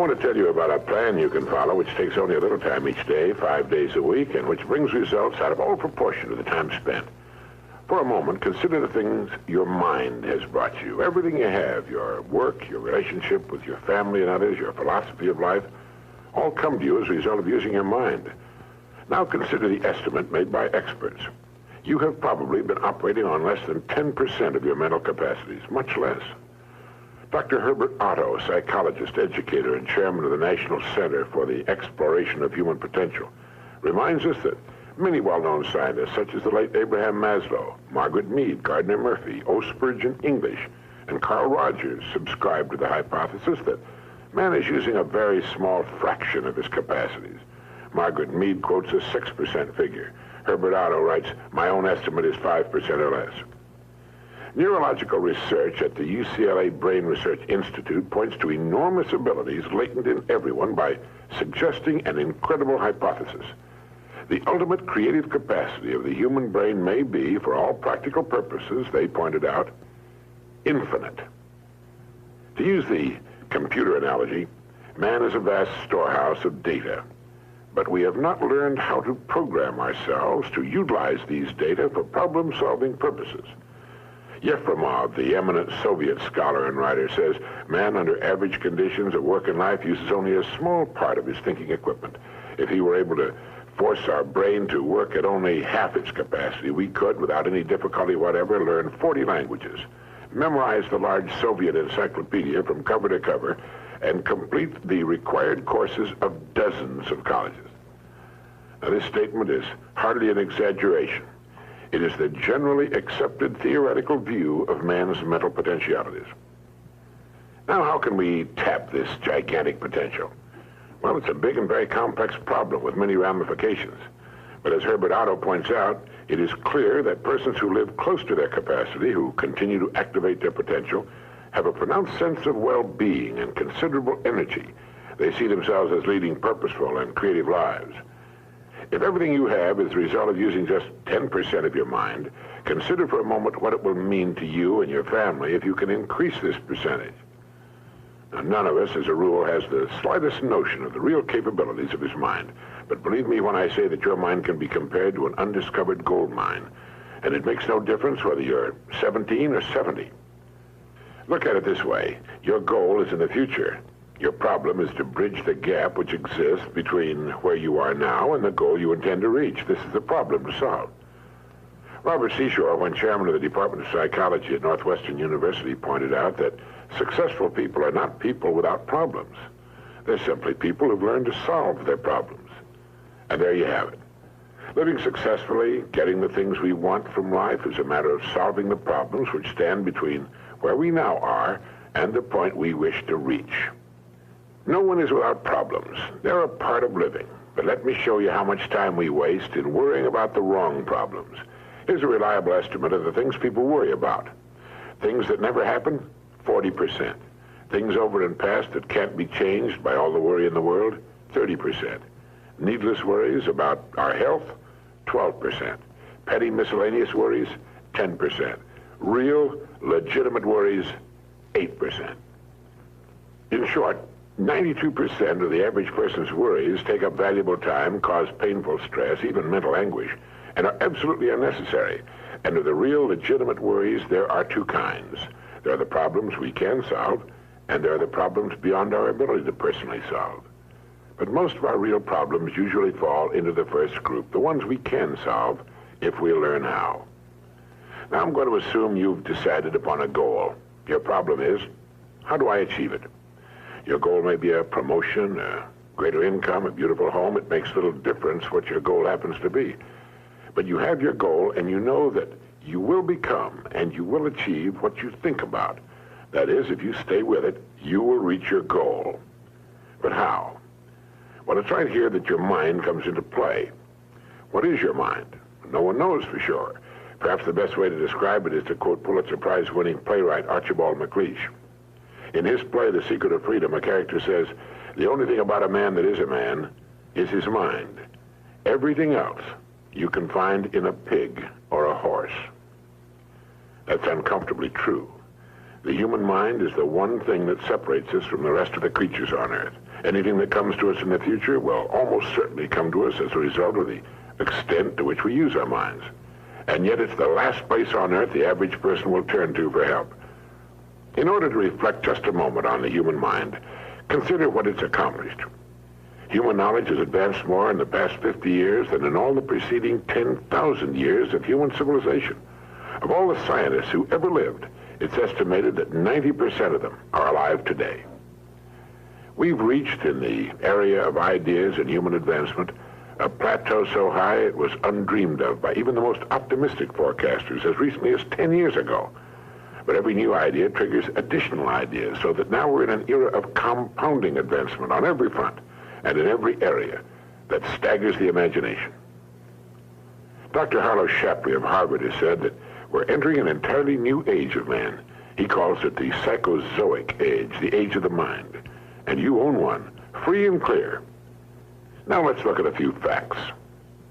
want to tell you about a plan you can follow which takes only a little time each day, 5 days a week, and which brings results out of all proportion to the time spent. For a moment, consider the things your mind has brought you. Everything you have, your work, your relationship with your family and others, your philosophy of life, all come to you as a result of using your mind. Now consider the estimate made by experts. You have probably been operating on less than 10% of your mental capacities, much less. Dr. Herbert Otto, psychologist, educator, and chairman of the National Center for the Exploration of Human Potential, reminds us that many well-known scientists, such as the late Abraham Maslow, Margaret Mead, Gardner Murphy, O. Spurgeon English, and Carl Rogers, subscribe to the hypothesis that man is using a very small fraction of his capacities. Margaret Mead quotes a 6% figure. Herbert Otto writes, "My own estimate is 5% or less." Neurological research at the UCLA Brain Research Institute points to enormous abilities latent in everyone by suggesting an incredible hypothesis. The ultimate creative capacity of the human brain may be, for all practical purposes, they pointed out, infinite. To use the computer analogy, man is a vast storehouse of data, but we have not learned how to program ourselves to utilize these data for problem-solving purposes. Yefremov, the eminent Soviet scholar and writer, says man under average conditions of work and life uses only a small part of his thinking equipment. If he were able to force our brain to work at only half its capacity, we could, without any difficulty whatever, learn 40 languages, memorize the large Soviet encyclopedia from cover to cover, and complete the required courses of dozens of colleges. Now, this statement is hardly an exaggeration. It is the generally accepted theoretical view of man's mental potentialities. Now, how can we tap this gigantic potential? Well, it's a big and very complex problem with many ramifications. But as Herbert Otto points out, it is clear that persons who live close to their capacity, who continue to activate their potential, have a pronounced sense of well-being and considerable energy. They see themselves as leading purposeful and creative lives. If everything you have is the result of using just 10% of your mind, consider for a moment what it will mean to you and your family if you can increase this percentage. Now, none of us, as a rule, has the slightest notion of the real capabilities of his mind. But believe me when I say that your mind can be compared to an undiscovered gold mine. And it makes no difference whether you're 17 or 70. Look at it this way. Your goal is in the future. Your problem is to bridge the gap which exists between where you are now and the goal you intend to reach. This is the problem to solve. Robert Seashore, when chairman of the Department of Psychology at Northwestern University, pointed out that successful people are not people without problems. They're simply people who've learned to solve their problems. And there you have it. Living successfully, getting the things we want from life is a matter of solving the problems which stand between where we now are and the point we wish to reach. No one is without problems. They're a part of living. But let me show you how much time we waste in worrying about the wrong problems. Here's a reliable estimate of the things people worry about. Things that never happen, 40%. Things over and past that can't be changed by all the worry in the world, 30%. Needless worries about our health, 12%. Petty miscellaneous worries, 10%. Real, legitimate worries, 8%. In short, 92% of the average person's worries take up valuable time, cause painful stress, even mental anguish, and are absolutely unnecessary. And of the real, legitimate worries, there are two kinds. There are the problems we can solve, and there are the problems beyond our ability to personally solve. But most of our real problems usually fall into the first group, the ones we can solve if we learn how. Now I'm going to assume you've decided upon a goal. Your problem is, how do I achieve it? Your goal may be a promotion, a greater income, a beautiful home. It makes little difference what your goal happens to be. But you have your goal, and you know that you will become and you will achieve what you think about. That is, if you stay with it, you will reach your goal. But how? Well, it's right here that your mind comes into play. What is your mind? No one knows for sure. Perhaps the best way to describe it is to quote Pulitzer Prize-winning playwright Archibald MacLeish. In his play, The Secret of Freedom, a character says, "The only thing about a man that is a man is his mind. Everything else you can find in a pig or a horse." That's uncomfortably true. The human mind is the one thing that separates us from the rest of the creatures on Earth. Anything that comes to us in the future will almost certainly come to us as a result of the extent to which we use our minds. And yet it's the last place on earth the average person will turn to for help. In order to reflect just a moment on the human mind, consider what it's accomplished. Human knowledge has advanced more in the past 50 years than in all the preceding 10,000 years of human civilization. Of all the scientists who ever lived, it's estimated that 90% of them are alive today. We've reached, in the area of ideas and human advancement, a plateau so high it was undreamed of by even the most optimistic forecasters as recently as 10 years ago. But every new idea triggers additional ideas, so that now we're in an era of compounding advancement on every front and in every area that staggers the imagination. Dr. Harlow Shapley of Harvard has said that we're entering an entirely new age of man. He calls it the psychozoic age, the age of the mind. And you own one, free and clear. Now let's look at a few facts.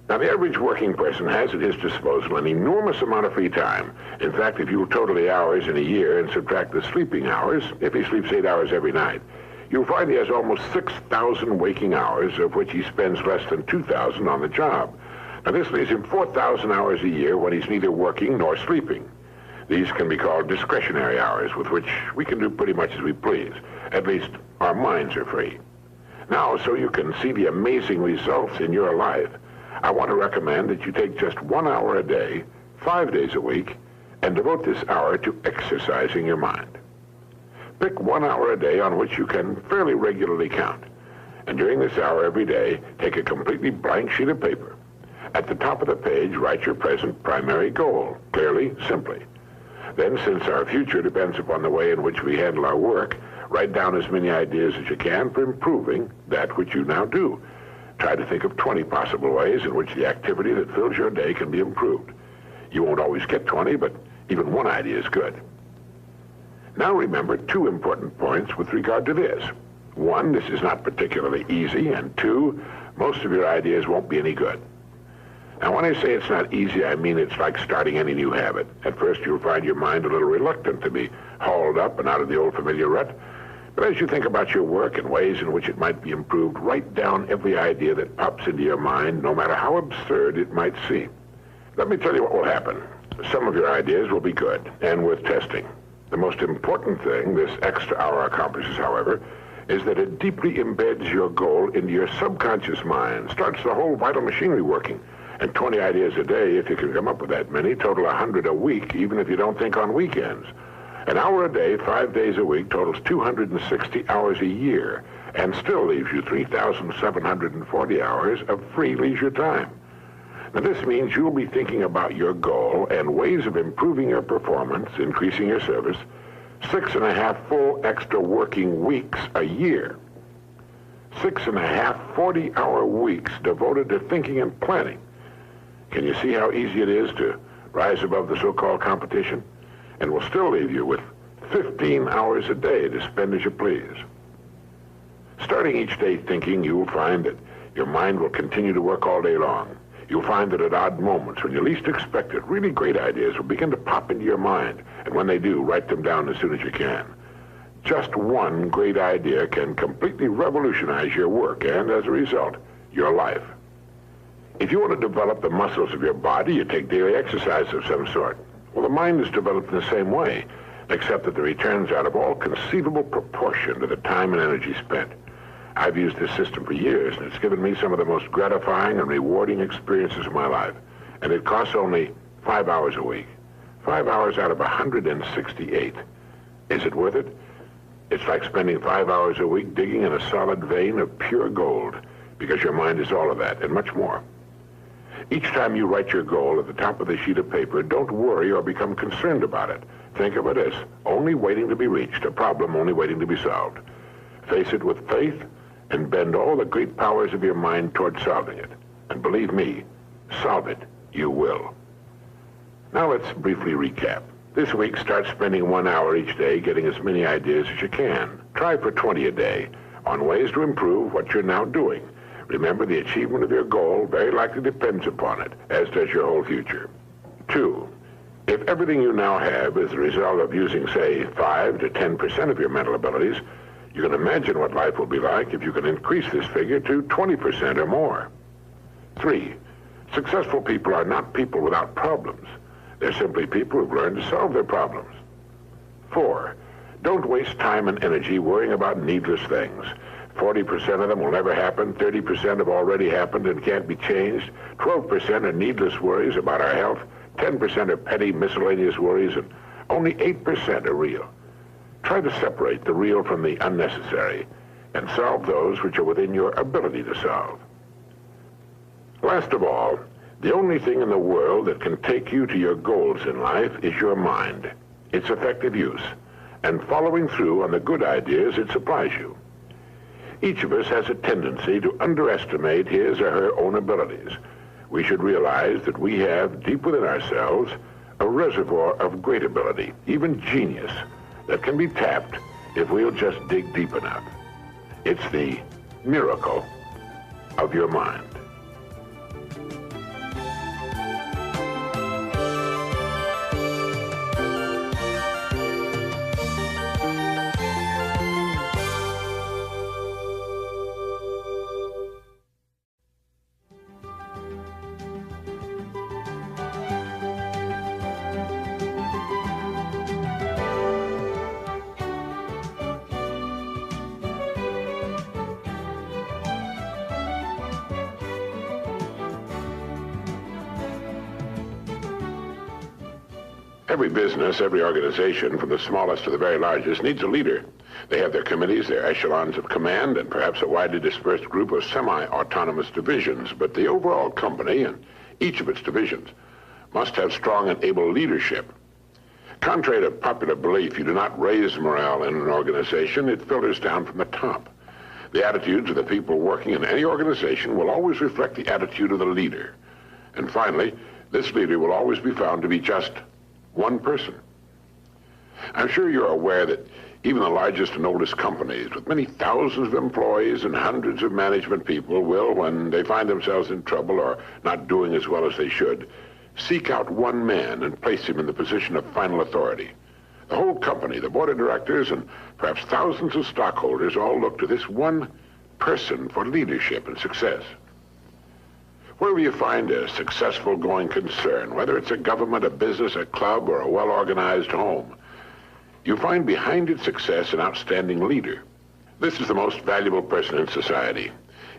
Now, the average working person has at his disposal an enormous amount of free time. In fact, if you total the hours in a year and subtract the sleeping hours, if he sleeps 8 hours every night, you'll find he has almost 6,000 waking hours, of which he spends less than 2,000 on the job. Now, this leaves him 4,000 hours a year when he's neither working nor sleeping. These can be called discretionary hours, with which we can do pretty much as we please. At least, our minds are free. Now, so you can see the amazing results in your life, I want to recommend that you take just 1 hour a day, 5 days a week, and devote this hour to exercising your mind. Pick 1 hour a day on which you can fairly regularly count. And during this hour every day, take a completely blank sheet of paper. At the top of the page, write your present primary goal, clearly, simply. Then, since our future depends upon the way in which we handle our work, write down as many ideas as you can for improving that which you now do. Try to think of 20 possible ways in which the activity that fills your day can be improved. You won't always get 20, but even one idea is good. Now remember 2 important points with regard to this. 1, this is not particularly easy, and 2, most of your ideas won't be any good. Now, when I say it's not easy, I mean it's like starting any new habit. At first, you'll find your mind a little reluctant to be hauled up and out of the old familiar rut. But as you think about your work and ways in which it might be improved, write down every idea that pops into your mind, no matter how absurd it might seem. Let me tell you what will happen. Some of your ideas will be good and worth testing. The most important thing this extra hour accomplishes, however, is that it deeply embeds your goal into your subconscious mind, starts the whole vital machinery working. And 20 ideas a day, if you can come up with that many, total 100 a week, even if you don't think on weekends. An hour a day, 5 days a week, totals 260 hours a year, and still leaves you 3,740 hours of free leisure time. Now, this means you'll be thinking about your goal and ways of improving your performance, increasing your service, 6.5 full extra working weeks a year. 6.5 40-hour weeks devoted to thinking and planning. Can you see how easy it is to rise above the so-called competition? And will still leave you with 15 hours a day to spend as you please. Starting each day thinking, you'll find that your mind will continue to work all day long. You'll find that at odd moments, when you least expect it, really great ideas will begin to pop into your mind. And when they do, write them down as soon as you can. Just one great idea can completely revolutionize your work and, as a result, your life. If you want to develop the muscles of your body, you take daily exercise of some sort. Well, the mind is developed in the same way, except that the returns out of all conceivable proportion to the time and energy spent. I've used this system for years, and it's given me some of the most gratifying and rewarding experiences of my life. And it costs only 5 hours a week. 5 hours out of 168. Is it worth it? It's like spending 5 hours a week digging in a solid vein of pure gold, because your mind is all of that and much more. Each time you write your goal at the top of the sheet of paper, don't worry or become concerned about it. Think of it as only waiting to be reached, a problem only waiting to be solved. Face it with faith and bend all the great powers of your mind toward solving it. And believe me, solve it, you will. Now let's briefly recap. This week, start spending 1 hour each day getting as many ideas as you can. Try for 20 a day on ways to improve what you're now doing. Remember, the achievement of your goal very likely depends upon it, as does your whole future. 2, if everything you now have is the result of using, say, 5 to 10% of your mental abilities, You can imagine what life will be like if you can increase this figure to 20% or more. 3, successful people are not people without problems. They're simply people who've learned to solve their problems. 4, don't waste time and energy worrying about needless things. 40% of them will never happen, 30% have already happened and can't be changed, 12% are needless worries about our health, 10% are petty miscellaneous worries, and only 8% are real. Try to separate the real from the unnecessary and solve those which are within your ability to solve. Last of all, the only thing in the world that can take you to your goals in life is your mind, its effective use, and following through on the good ideas it supplies you. Each of us has a tendency to underestimate his or her own abilities. We should realize that we have, deep within ourselves, a reservoir of great ability, even genius, that can be tapped if we'll just dig deep enough. It's the miracle of your mind. Every business, every organization, from the smallest to the very largest, needs a leader. They have their committees, their echelons of command, and perhaps a widely dispersed group of semi-autonomous divisions. But the overall company and each of its divisions must have strong and able leadership. Contrary to popular belief, you do not raise morale in an organization. It filters down from the top. The attitudes of the people working in any organization will always reflect the attitude of the leader. And finally, this leader will always be found to be just one person. I'm sure you're aware that even the largest and oldest companies, with many thousands of employees and hundreds of management people, will, when they find themselves in trouble or not doing as well as they should, seek out one man and place him in the position of final authority. The whole company, the board of directors, and perhaps thousands of stockholders all look to this one person for leadership and success. Wherever you find a successful going concern, whether it's a government, a business, a club, or a well-organized home, you find behind its success an outstanding leader. This is the most valuable person in society.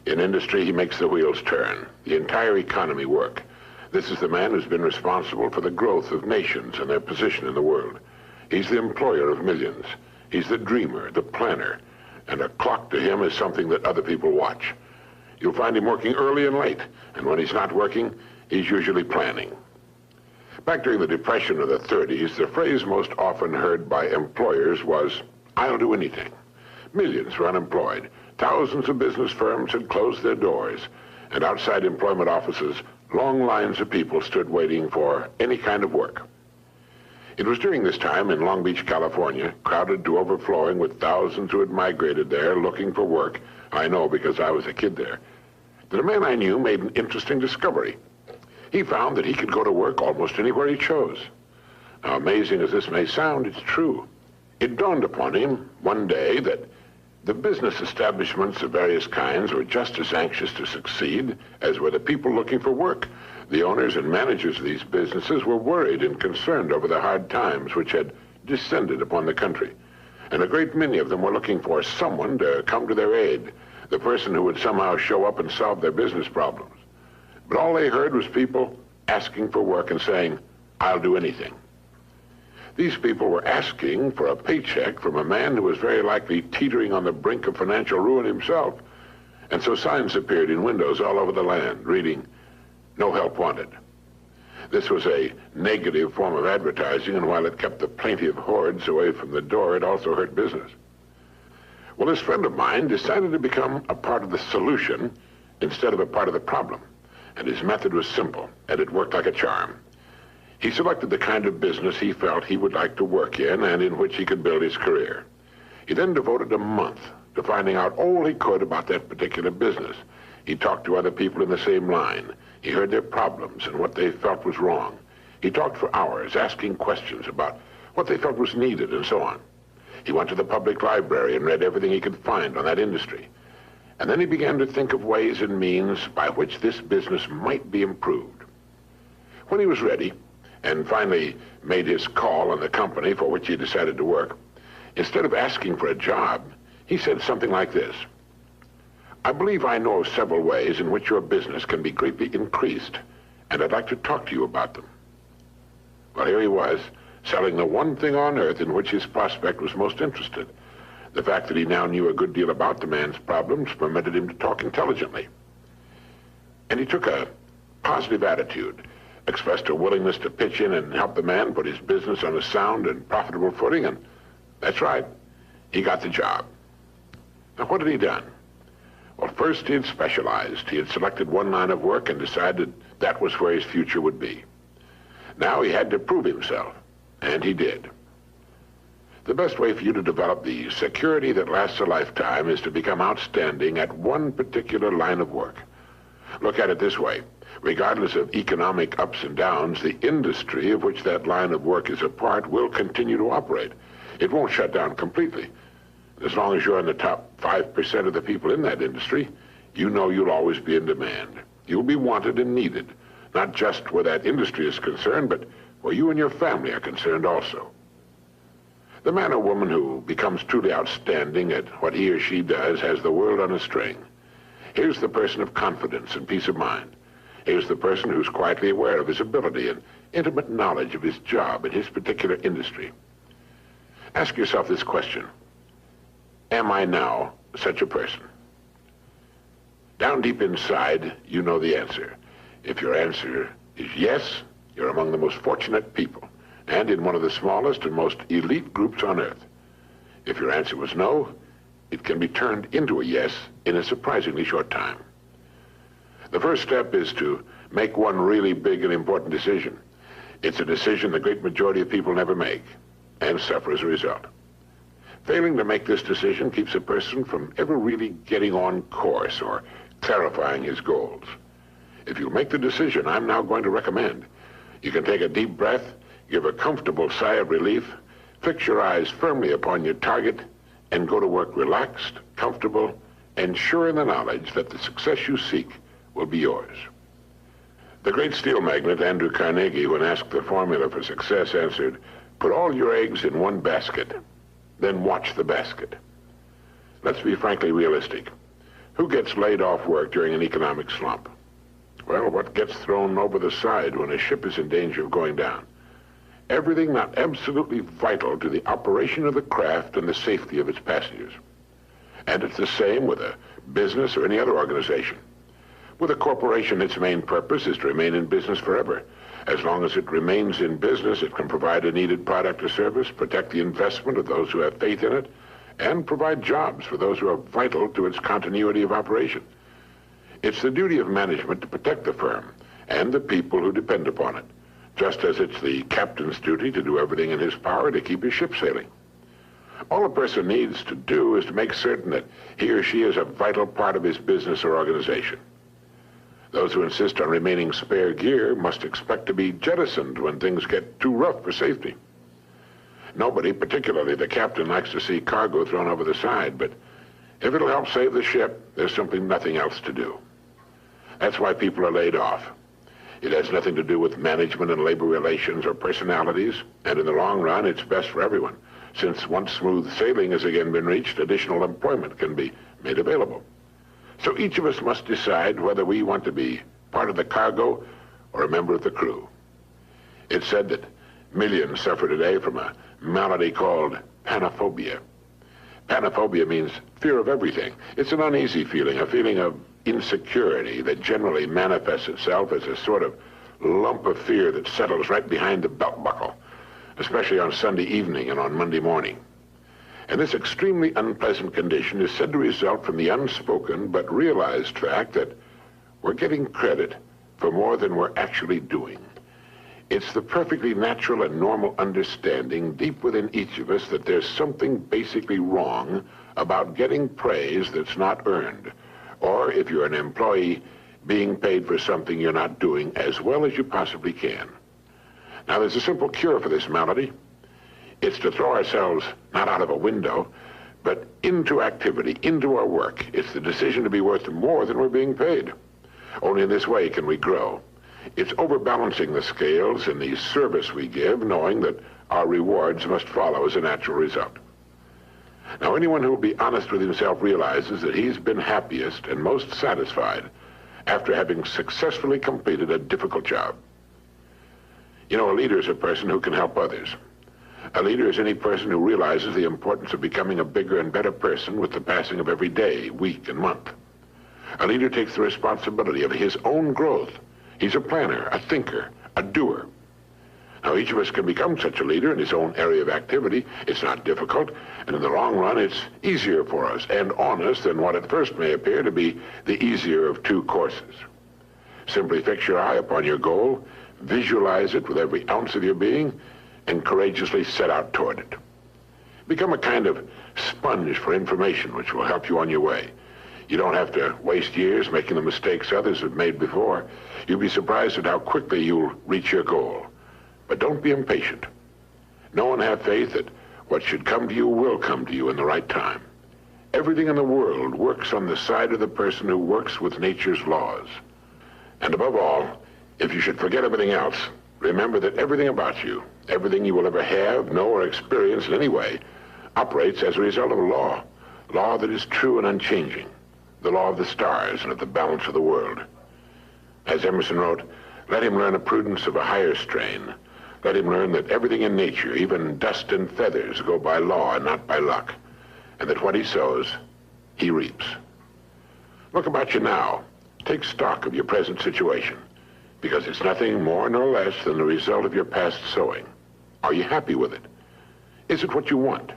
In industry, he makes the wheels turn, the entire economy work. This is the man who's been responsible for the growth of nations and their position in the world. He's the employer of millions. He's the dreamer, the planner, and a clock to him is something that other people watch. You'll find him working early and late, and when he's not working, he's usually planning. Back during the Depression of the 30s, the phrase most often heard by employers was, "I'll do anything." Millions were unemployed. Thousands of business firms had closed their doors, and outside employment offices, long lines of people stood waiting for any kind of work. It was during this time in Long Beach, California, crowded to overflowing with thousands who had migrated there looking for work, I know because I was a kid there, that a man I knew made an interesting discovery. He found that he could go to work almost anywhere he chose. Now, amazing as this may sound, it's true. It dawned upon him one day that the business establishments of various kinds were just as anxious to succeed as were the people looking for work. The owners and managers of these businesses were worried and concerned over the hard times which had descended upon the country. And a great many of them were looking for someone to come to their aid, the person who would somehow show up and solve their business problems. But all they heard was people asking for work and saying, "I'll do anything." These people were asking for a paycheck from a man who was very likely teetering on the brink of financial ruin himself. And so signs appeared in windows all over the land, reading, "No help wanted." This was a negative form of advertising, and while it kept the plaintive hordes away from the door, it also hurt business. Well, this friend of mine decided to become a part of the solution instead of a part of the problem. And his method was simple, and it worked like a charm. He selected the kind of business he felt he would like to work in and in which he could build his career. He then devoted a month to finding out all he could about that particular business. He talked to other people in the same line. He heard their problems and what they felt was wrong. He talked for hours, asking questions about what they felt was needed and so on. He went to the public library and read everything he could find on that industry. And then he began to think of ways and means by which this business might be improved. When he was ready, and finally made his call on the company for which he decided to work, instead of asking for a job, he said something like this: "I believe I know of several ways in which your business can be greatly increased, and I'd like to talk to you about them." Well, here he was, selling the one thing on earth in which his prospect was most interested. The fact that he now knew a good deal about the man's problems permitted him to talk intelligently. And he took a positive attitude, expressed a willingness to pitch in and help the man put his business on a sound and profitable footing, and that's right, he got the job. Now, what had he done? Well, first he had specialized. He had selected one line of work and decided that was where his future would be. Now he had to prove himself, and he did. The best way for you to develop the security that lasts a lifetime is to become outstanding at one particular line of work. Look at it this way. Regardless of economic ups and downs, the industry of which that line of work is a part will continue to operate. It won't shut down completely. As long as you're in the top 5% of the people in that industry, you know you'll always be in demand. You'll be wanted and needed, not just where that industry is concerned, but where you and your family are concerned also. The man or woman who becomes truly outstanding at what he or she does has the world on a string. Here's the person of confidence and peace of mind. Here's the person who's quietly aware of his ability and intimate knowledge of his job in his particular industry. Ask yourself this question: am I now such a person? Down deep inside, you know the answer. If your answer is yes, you're among the most fortunate people, and in one of the smallest and most elite groups on earth. If your answer was no, it can be turned into a yes in a surprisingly short time. The first step is to make one really big and important decision. It's a decision the great majority of people never make, and suffer as a result. Failing to make this decision keeps a person from ever really getting on course or clarifying his goals. If you make the decision I'm now going to recommend, you can take a deep breath, give a comfortable sigh of relief, fix your eyes firmly upon your target, and go to work relaxed, comfortable, and sure in the knowledge that the success you seek will be yours. The great steel magnate Andrew Carnegie, when asked the formula for success, answered, "Put all your eggs in one basket, then watch the basket." Let's be frankly realistic. Who gets laid off work during an economic slump? Well, what gets thrown over the side when a ship is in danger of going down? Everything not absolutely vital to the operation of the craft and the safety of its passengers. And it's the same with a business or any other organization. With a corporation, its main purpose is to remain in business forever. As long as it remains in business, it can provide a needed product or service, protect the investment of those who have faith in it, and provide jobs for those who are vital to its continuity of operation. It's the duty of management to protect the firm and the people who depend upon it, just as it's the captain's duty to do everything in his power to keep his ship sailing. All a person needs to do is to make certain that he or she is a vital part of his business or organization. Those who insist on remaining spare gear must expect to be jettisoned when things get too rough for safety. Nobody, particularly the captain, likes to see cargo thrown over the side, but if it'll help save the ship, there's simply nothing else to do. That's why people are laid off. It has nothing to do with management and labor relations or personalities, and in the long run, it's best for everyone, since once smooth sailing has again been reached, additional employment can be made available. So each of us must decide whether we want to be part of the cargo or a member of the crew. It's said that millions suffer today from a malady called panophobia. Panophobia means fear of everything. It's an uneasy feeling, a feeling of insecurity that generally manifests itself as a sort of lump of fear that settles right behind the belt buckle, especially on Sunday evening and on Monday morning. And this extremely unpleasant condition is said to result from the unspoken but realized fact that we're getting credit for more than we're actually doing. It's the perfectly natural and normal understanding deep within each of us that there's something basically wrong about getting praise that's not earned, or if you're an employee, being paid for something you're not doing as well as you possibly can. Now, there's a simple cure for this malady. It's to throw ourselves not out of a window, but into activity, into our work. It's the decision to be worth more than we're being paid. Only in this way can we grow. It's overbalancing the scales in the service we give, knowing that our rewards must follow as a natural result. Now, anyone who will be honest with himself realizes that he's been happiest and most satisfied after having successfully completed a difficult job. You know, a leader is a person who can help others. A leader is any person who realizes the importance of becoming a bigger and better person with the passing of every day, week, and month. A leader takes the responsibility of his own growth. He's a planner, a thinker, a doer. Now, each of us can become such a leader in his own area of activity. It's not difficult, and in the long run, it's easier for us and on us than what at first may appear to be the easier of two courses. Simply fix your eye upon your goal, visualize it with every ounce of your being, and courageously set out toward it. Become a kind of sponge for information which will help you on your way. You don't have to waste years making the mistakes others have made before. You'll be surprised at how quickly you'll reach your goal. But don't be impatient. Know and have faith that what should come to you will come to you in the right time. Everything in the world works on the side of the person who works with nature's laws. And above all, if you should forget everything else, remember that everything about you, everything you will ever have, know, or experience in any way, operates as a result of a law that is true and unchanging, the law of the stars and of the balance of the world. As Emerson wrote, let him learn a prudence of a higher strain. Let him learn that everything in nature, even dust and feathers, go by law and not by luck, and that what he sows, he reaps. Look about you now. Take stock of your present situation, because it's nothing more nor less than the result of your past sowing. Are you happy with it? Is it what you want?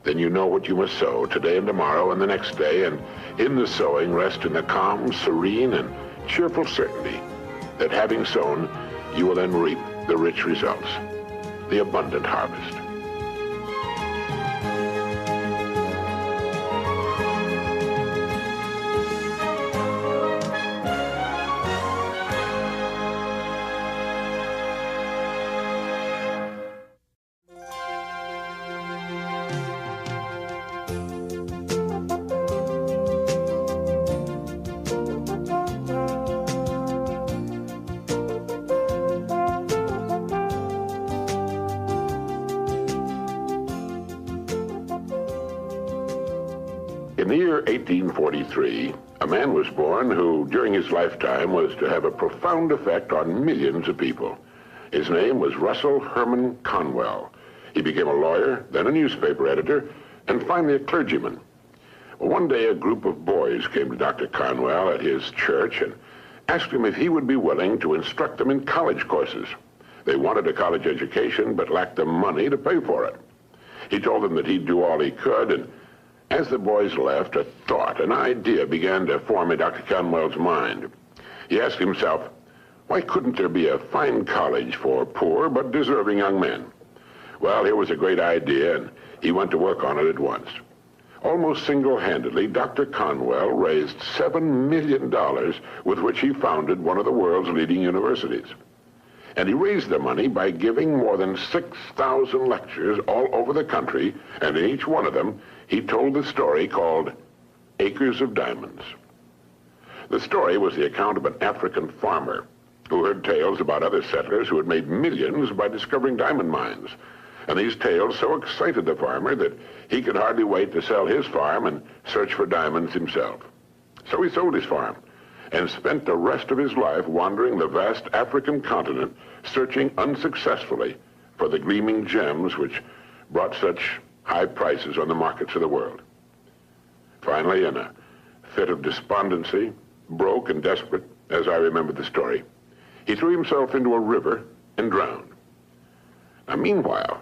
Then you know what you must sow today and tomorrow and the next day, and in the sowing rest in the calm, serene, and cheerful certainty that having sown, you will then reap the rich results, the abundant harvest. In the year 1843, a man was born who, during his lifetime, was to have a profound effect on millions of people. His name was Russell Herman Conwell. He became a lawyer, then a newspaper editor, and finally a clergyman. Well, one day, a group of boys came to Dr. Conwell at his church and asked him if he would be willing to instruct them in college courses. They wanted a college education, but lacked the money to pay for it. He told them that he'd do all he could, and as the boys left, a thought, an idea began to form in Dr. Conwell's mind. He asked himself, why couldn't there be a fine college for poor but deserving young men? Well, here was a great idea, and he went to work on it at once. Almost single-handedly, Dr. Conwell raised $7 million with which he founded one of the world's leading universities. And he raised the money by giving more than 6,000 lectures all over the country, and in each one of them, he told the story called Acres of Diamonds. The story was the account of an African farmer who heard tales about other settlers who had made millions by discovering diamond mines. And these tales so excited the farmer that he could hardly wait to sell his farm and search for diamonds himself. So he sold his farm and spent the rest of his life wandering the vast African continent, searching unsuccessfully for the gleaming gems which brought such high prices on the markets of the world. Finally, in a fit of despondency, broke and desperate, as I remember the story, he threw himself into a river and drowned. Now, meanwhile,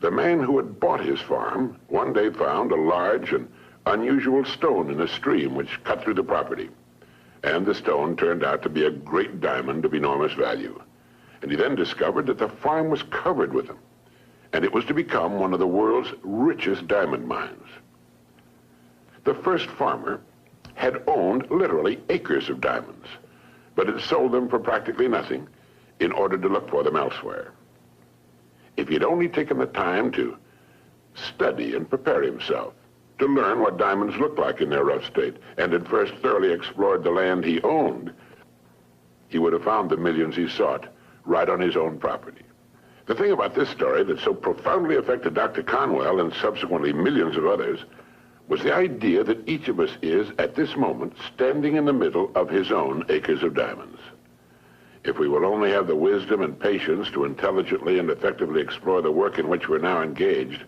the man who had bought his farm one day found a large and unusual stone in a stream which cut through the property. And the stone turned out to be a great diamond of enormous value. And he then discovered that the farm was covered with them, and it was to become one of the world's richest diamond mines. The first farmer had owned literally acres of diamonds, but had sold them for practically nothing in order to look for them elsewhere. if he'd only taken the time to study and prepare himself, to learn what diamonds looked like in their rough state, and had first thoroughly explored the land he owned, he would have found the millions he sought right on his own property. The thing about this story that so profoundly affected Dr. Conwell and subsequently millions of others was the idea that each of us is, at this moment, standing in the middle of his own acres of diamonds. If we will only have the wisdom and patience to intelligently and effectively explore the work in which we're now engaged,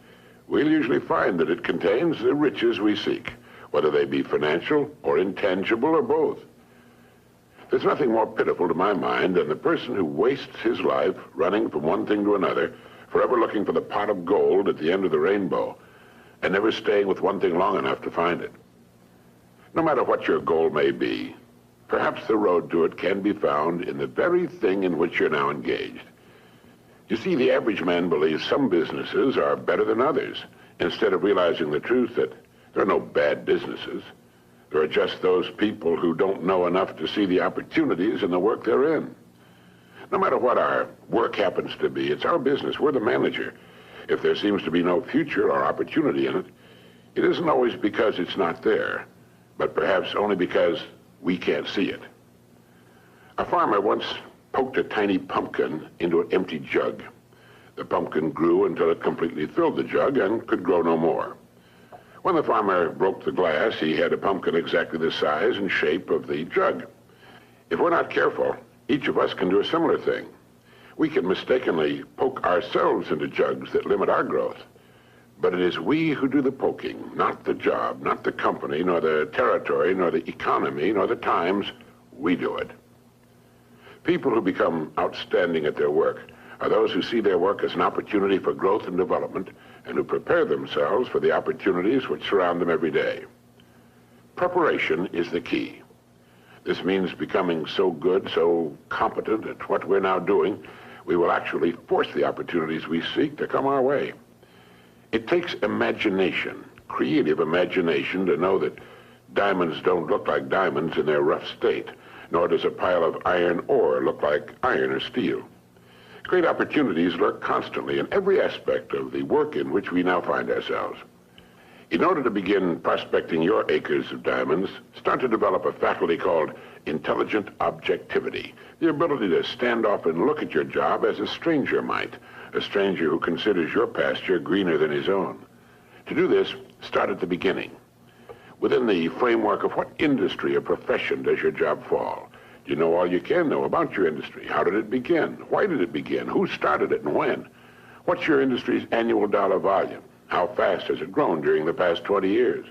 we'll usually find that it contains the riches we seek, whether they be financial or intangible or both. There's nothing more pitiful to my mind than the person who wastes his life running from one thing to another, forever looking for the pot of gold at the end of the rainbow, and never staying with one thing long enough to find it. No matter what your goal may be, perhaps the road to it can be found in the very thing in which you're now engaged. You see, the average man believes some businesses are better than others, instead of realizing the truth that there are no bad businesses. There are just those people who don't know enough to see the opportunities in the work they're in. No matter what our work happens to be, it's our business. We're the manager. If there seems to be no future or opportunity in it, it isn't always because it's not there, but perhaps only because we can't see it. A farmer once poked a tiny pumpkin into an empty jug. The pumpkin grew until it completely filled the jug and could grow no more. When the farmer broke the glass, he had a pumpkin exactly the size and shape of the jug. If we're not careful, each of us can do a similar thing. We can mistakenly poke ourselves into jugs that limit our growth. But it is we who do the poking, not the job, not the company, nor the territory, nor the economy, nor the times. We do it. People who become outstanding at their work are those who see their work as an opportunity for growth and development, and who prepare themselves for the opportunities which surround them every day. Preparation is the key. This means becoming so good, so competent at what we're now doing, we will actually force the opportunities we seek to come our way. It takes imagination, creative imagination, to know that diamonds don't look like diamonds in their rough state, nor does a pile of iron ore look like iron or steel. Great opportunities lurk constantly in every aspect of the work in which we now find ourselves. In order to begin prospecting your acres of diamonds, start to develop a faculty called intelligent objectivity, the ability to stand off and look at your job as a stranger might, a stranger who considers your pasture greener than his own. To do this, start at the beginning. Within the framework of what industry or profession does your job fall? Do you know all you can know about your industry? How did it begin? Why did it begin? Who started it and when? What's your industry's annual dollar volume? How fast has it grown during the past 20 years?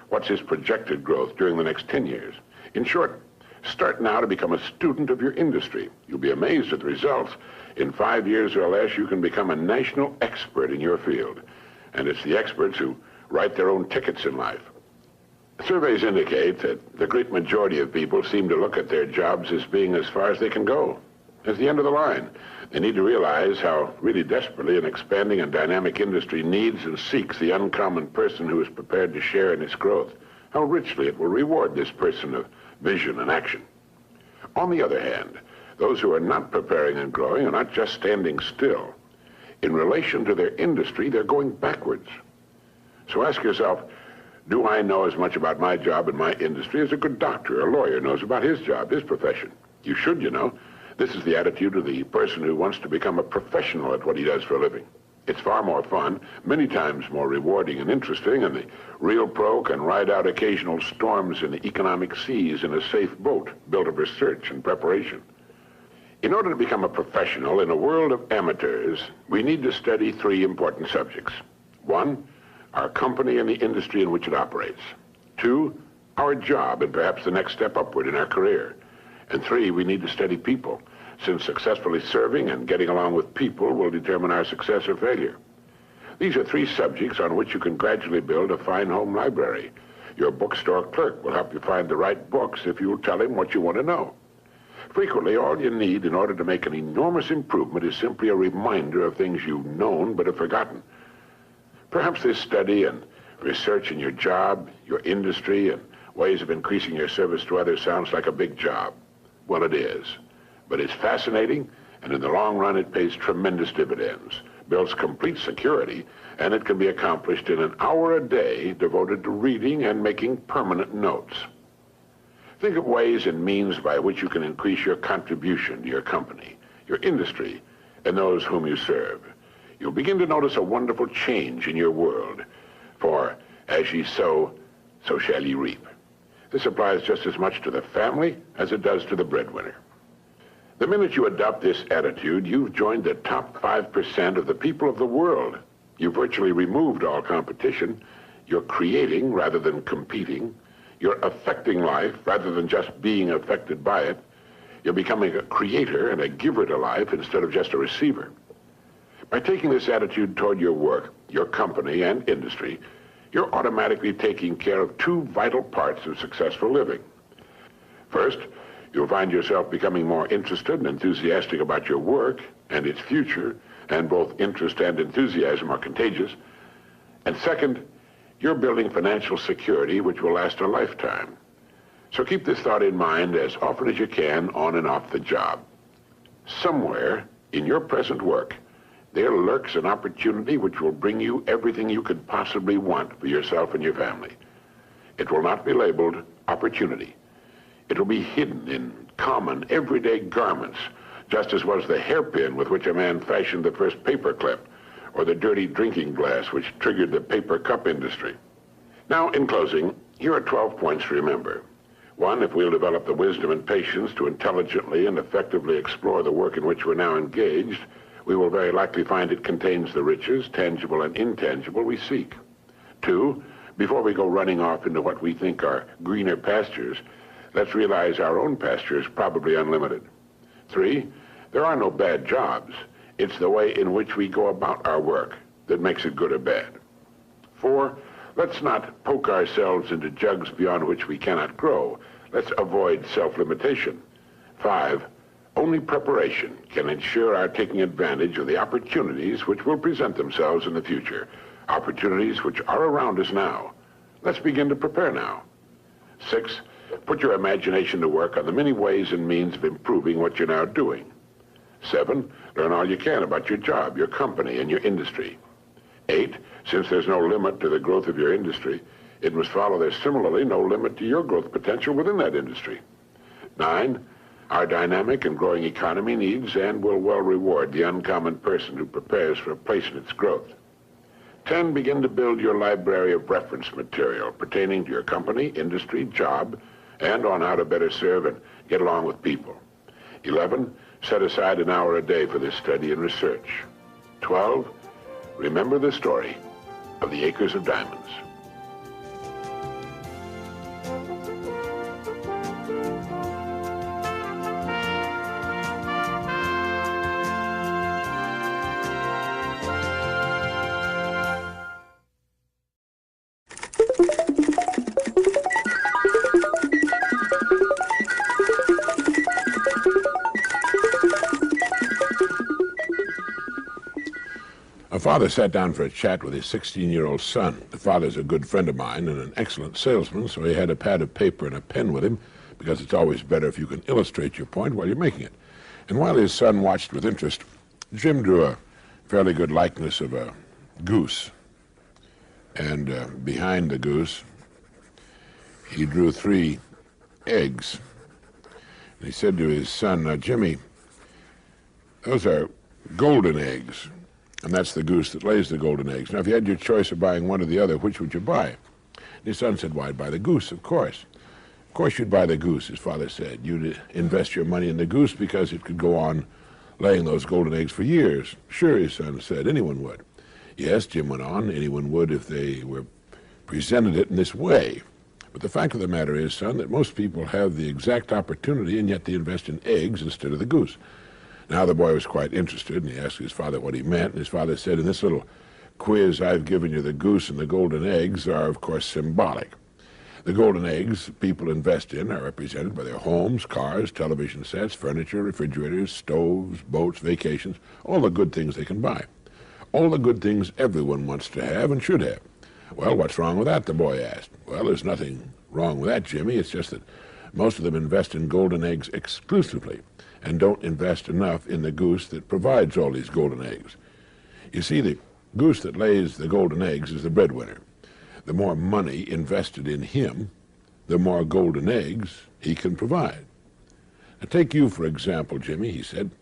What's its projected growth during the next 10 years? In short, start now to become a student of your industry. You'll be amazed at the results. In 5 years or less, you can become a national expert in your field. And it's the experts who write their own tickets in life. Surveys indicate that the great majority of people seem to look at their jobs as being as far as they can go, as the end of the line. They need to realize how really desperately an expanding and dynamic industry needs and seeks the uncommon person who is prepared to share in its growth, how richly it will reward this person of vision and action. On the other hand, those who are not preparing and growing are not just standing still. In relation to their industry, they're going backwards. So ask yourself, do I know as much about my job and my industry as a good doctor or lawyer knows about his job, his profession? You should, you know. This is the attitude of the person who wants to become a professional at what he does for a living. It's far more fun, many times more rewarding and interesting, and the real pro can ride out occasional storms in the economic seas in a safe boat built of research and preparation. In order to become a professional in a world of amateurs, we need to study 3 important subjects. 1, our company and the industry in which it operates. 2, our job and perhaps the next step upward in our career. And 3, we need to study people, since successfully serving and getting along with people will determine our success or failure. These are 3 subjects on which you can gradually build a fine home library. Your bookstore clerk will help you find the right books if you will tell him what you want to know. Frequently, all you need in order to make an enormous improvement is simply a reminder of things you've known but have forgotten. Perhaps this study and research in your job, your industry, and ways of increasing your service to others sounds like a big job. Well, it is. But it's fascinating, and in the long run, it pays tremendous dividends. builds complete security, and it can be accomplished in an hour a day devoted to reading and making permanent notes. Think of ways and means by which you can increase your contribution to your company, your industry, and those whom you serve. You'll begin to notice a wonderful change in your world, for as ye sow, so shall ye reap. This applies just as much to the family as it does to the breadwinner. The minute you adopt this attitude, you've joined the top 5% of the people of the world. You've virtually removed all competition. You're creating rather than competing. You're affecting life rather than just being affected by it. You're becoming a creator and a giver to life instead of just a receiver. By taking this attitude toward your work, your company, and industry, you're automatically taking care of two vital parts of successful living. First, you'll find yourself becoming more interested and enthusiastic about your work and its future, and both interest and enthusiasm are contagious. And second, you're building financial security which will last a lifetime. So keep this thought in mind as often as you can on and off the job. Somewhere in your present work, there lurks an opportunity which will bring you everything you could possibly want for yourself and your family. It will not be labeled opportunity. It will be hidden in common, everyday garments, just as was the hairpin with which a man fashioned the first paperclip, or the dirty drinking glass which triggered the paper cup industry. Now, in closing, here are 12 points to remember. 1, if we'll develop the wisdom and patience to intelligently and effectively explore the work in which we're now engaged, we will very likely find it contains the riches, tangible and intangible, we seek. 2, before we go running off into what we think are greener pastures, let's realize our own pasture is probably unlimited. 3, there are no bad jobs. It's the way in which we go about our work that makes it good or bad. 4, let's not poke ourselves into jugs beyond which we cannot grow. Let's avoid self-limitation. 5, only preparation can ensure our taking advantage of the opportunities which will present themselves in the future, opportunities which are around us now. Let's begin to prepare now. 6, put your imagination to work on the many ways and means of improving what you're now doing. 7, learn all you can about your job, your company, and your industry. 8, since there's no limit to the growth of your industry, it must follow there's similarly no limit to your growth potential within that industry. 9, our dynamic and growing economy needs and will well reward the uncommon person who prepares for a place in its growth. 10, begin to build your library of reference material pertaining to your company, industry, job, and on how to better serve and get along with people. 11, set aside an hour a day for this study and research. 12, remember the story of the acres of diamonds. A father sat down for a chat with his 16-year-old son. The father's a good friend of mine and an excellent salesman, so he had a pad of paper and a pen with him, because it's always better if you can illustrate your point while you're making it. And while his son watched with interest, Jim drew a fairly good likeness of a goose. And behind the goose, he drew 3 eggs. And he said to his son, "Now, Jimmy, those are golden eggs. And that's the goose that lays the golden eggs. Now, if you had your choice of buying one or the other, which would you buy?" And his son said, "Well, I'd buy the goose, of course." "Of course you'd buy the goose," his father said. "You'd invest your money in the goose because it could go on laying those golden eggs for years." "Sure," his son said, "anyone would." "Yes," Jim went on, "anyone would if they were presented it in this way. But the fact of the matter is, son, that most people have the exact opportunity, and yet they invest in eggs instead of the goose." Now the boy was quite interested, and he asked his father what he meant, and his father said, "In this little quiz I've given you, the goose and the golden eggs are, of course, symbolic. The golden eggs people invest in are represented by their homes, cars, television sets, furniture, refrigerators, stoves, boats, vacations, all the good things they can buy. All the good things everyone wants to have and should have." "Well, what's wrong with that?" the boy asked. "Well, there's nothing wrong with that, Jimmy. It's just that most of them invest in golden eggs exclusively and don't invest enough in the goose that provides all these golden eggs. You see, the goose that lays the golden eggs is the breadwinner. The more money invested in him, the more golden eggs he can provide. Now, take you, for example, Jimmy, he said.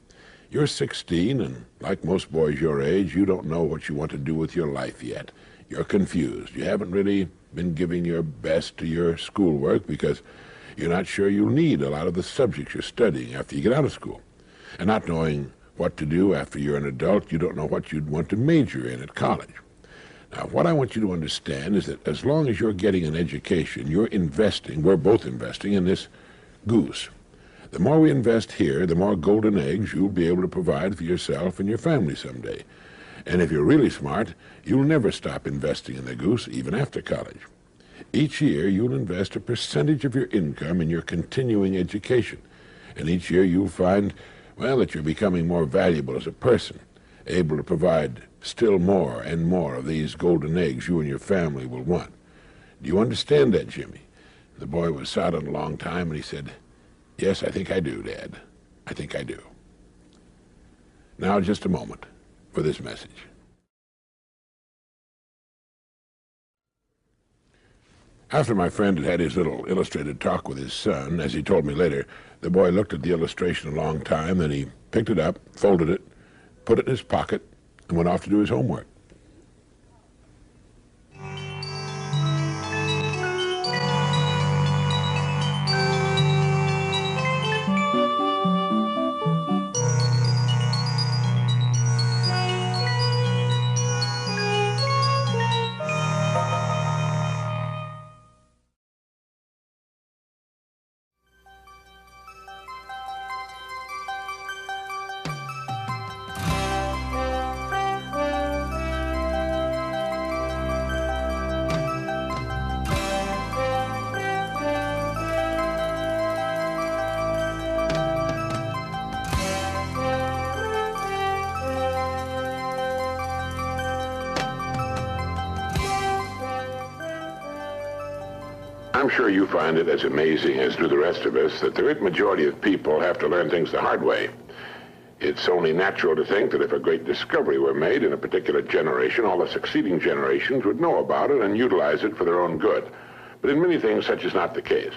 You're 16, and like most boys your age, you don't know what you want to do with your life yet. You're confused. You haven't really been giving your best to your schoolwork because you're not sure you'll need a lot of the subjects you're studying after you get out of school. And not knowing what to do after you're an adult, you don't know what you'd want to major in at college. Now, what I want you to understand is that as long as you're getting an education, you're investing, we're both investing in this goose. The more we invest here, the more golden eggs you'll be able to provide for yourself and your family someday. And if you're really smart, you'll never stop investing in the goose, even after college. Each year, you'll invest a percentage of your income in your continuing education. And each year, you'll find, well, that you're becoming more valuable as a person, able to provide still more and more of these golden eggs you and your family will want. Do you understand that, Jimmy? The boy was silent a long time, and he said, "Yes, I think I do, Dad. I think I do." Now, just a moment for this message. After my friend had had his little illustrated talk with his son, as he told me later, the boy looked at the illustration a long time, then he picked it up, folded it, put it in his pocket, and went off to do his homework. I'm sure you find it as amazing as do the rest of us that the great majority of people have to learn things the hard way. It's only natural to think that if a great discovery were made in a particular generation, all the succeeding generations would know about it and utilize it for their own good. But in many things, such is not the case.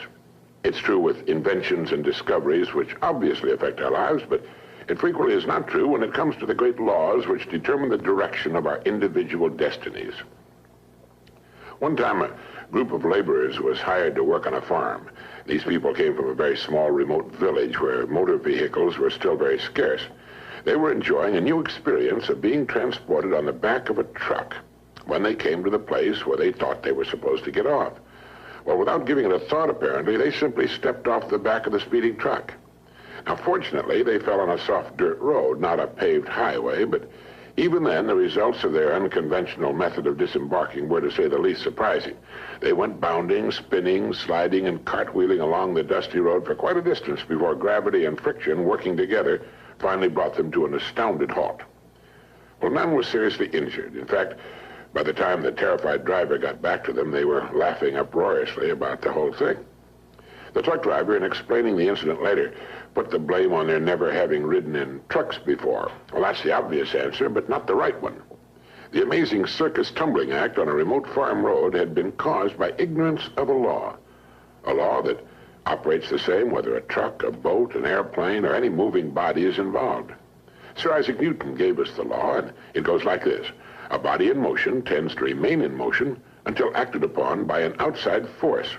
It's true with inventions and discoveries which obviously affect our lives, but it frequently is not true when it comes to the great laws which determine the direction of our individual destinies. One time, a group of laborers was hired to work on a farm. These people came from a very small, remote village where motor vehicles were still very scarce. They were enjoying a new experience of being transported on the back of a truck when they came to the place where they thought they were supposed to get off. Well, without giving it a thought, apparently, they simply stepped off the back of the speeding truck. Now, fortunately, they fell on a soft dirt road, not a paved highway, but even then, the results of their unconventional method of disembarking were, to say the least, surprising. They went bounding, spinning, sliding, and cartwheeling along the dusty road for quite a distance before gravity and friction, working together, finally brought them to an astounded halt. Well, none was seriously injured. In fact, by the time the terrified driver got back to them, they were laughing uproariously about the whole thing. The truck driver, in explaining the incident later, put the blame on their never having ridden in trucks before. Well, that's the obvious answer, but not the right one. The amazing circus tumbling act on a remote farm road had been caused by ignorance of a law that operates the same whether a truck, a boat, an airplane, or any moving body is involved. Sir Isaac Newton gave us the law, and it goes like this. A body in motion tends to remain in motion until acted upon by an outside force.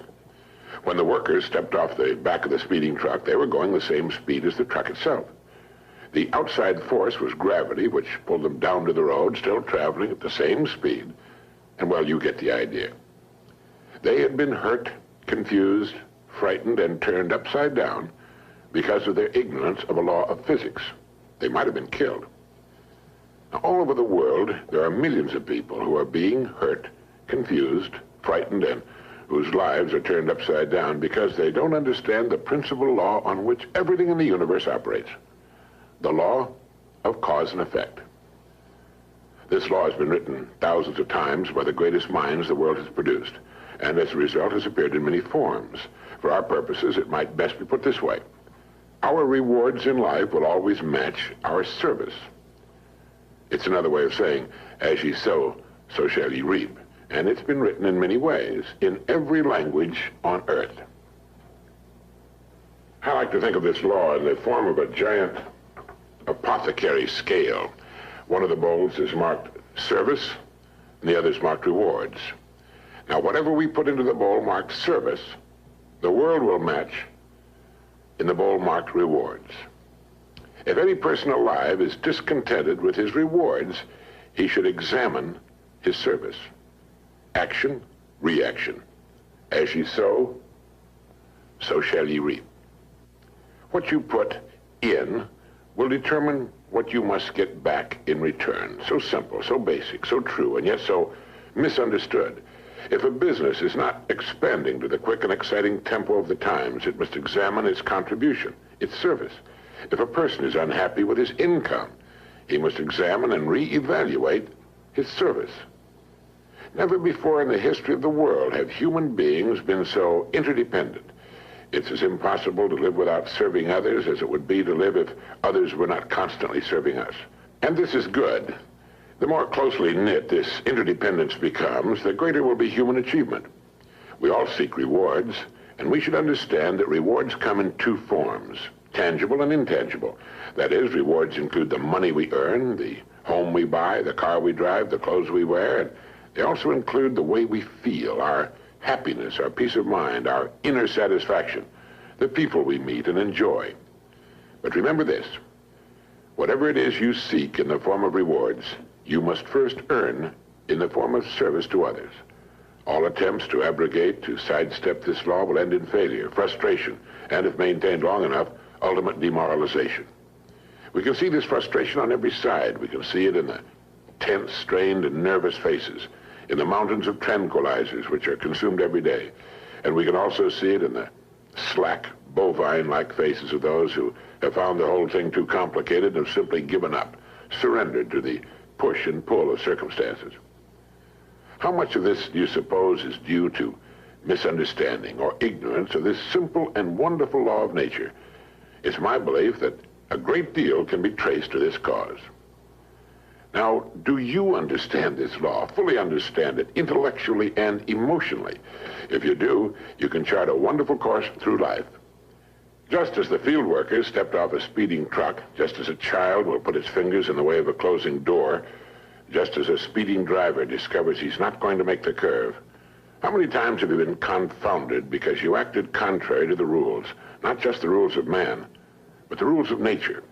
When the workers stepped off the back of the speeding truck, they were going the same speed as the truck itself. The outside force was gravity, which pulled them down to the road, still traveling at the same speed. And, well, you get the idea. They had been hurt, confused, frightened, and turned upside down because of their ignorance of a law of physics. They might have been killed. Now, all over the world, there are millions of people who are being hurt, confused, frightened, and whose lives are turned upside down because they don't understand the principal law on which everything in the universe operates. The law of cause and effect. This law has been written thousands of times by the greatest minds the world has produced, and as a result has appeared in many forms. For our purposes, it might best be put this way. Our rewards in life will always match our service. It's another way of saying, as ye sow, so shall ye reap. And it's been written in many ways, in every language on earth. I like to think of this law in the form of a giant apothecary scale. One of the bowls is marked service, and the other is marked rewards. Now, whatever we put into the bowl marked service, the world will match in the bowl marked rewards. If any person alive is discontented with his rewards, he should examine his service. Action, reaction. As ye sow, so shall ye reap. What you put in will determine what you must get back in return. So simple, so basic, so true, and yet so misunderstood. If a business is not expanding to the quick and exciting tempo of the times, it must examine its contribution, its service. If a person is unhappy with his income, he must examine and reevaluate his service. Never before in the history of the world have human beings been so interdependent. It's as impossible to live without serving others as it would be to live if others were not constantly serving us. And this is good. The more closely knit this interdependence becomes, the greater will be human achievement. We all seek rewards, and we should understand that rewards come in two forms, tangible and intangible. That is, rewards include the money we earn, the home we buy, the car we drive, the clothes we wear, and they also include the way we feel, our happiness, our peace of mind, our inner satisfaction, the people we meet and enjoy. But remember this, whatever it is you seek in the form of rewards, you must first earn in the form of service to others. All attempts to abrogate, to sidestep this law will end in failure, frustration, and if maintained long enough, ultimate demoralization. We can see this frustration on every side. We can see it in the tense, strained, and nervous faces, in the mountains of tranquilizers which are consumed every day. And we can also see it in the slack, bovine-like faces of those who have found the whole thing too complicated and have simply given up, surrendered to the push and pull of circumstances. How much of this do you suppose is due to misunderstanding or ignorance of this simple and wonderful law of nature? It's my belief that a great deal can be traced to this cause. Now, do you understand this law, fully understand it, intellectually and emotionally? If you do, you can chart a wonderful course through life. Just as the field worker stepped off a speeding truck, just as a child will put its fingers in the way of a closing door, just as a speeding driver discovers he's not going to make the curve, how many times have you been confounded because you acted contrary to the rules, not just the rules of man, but the rules of nature?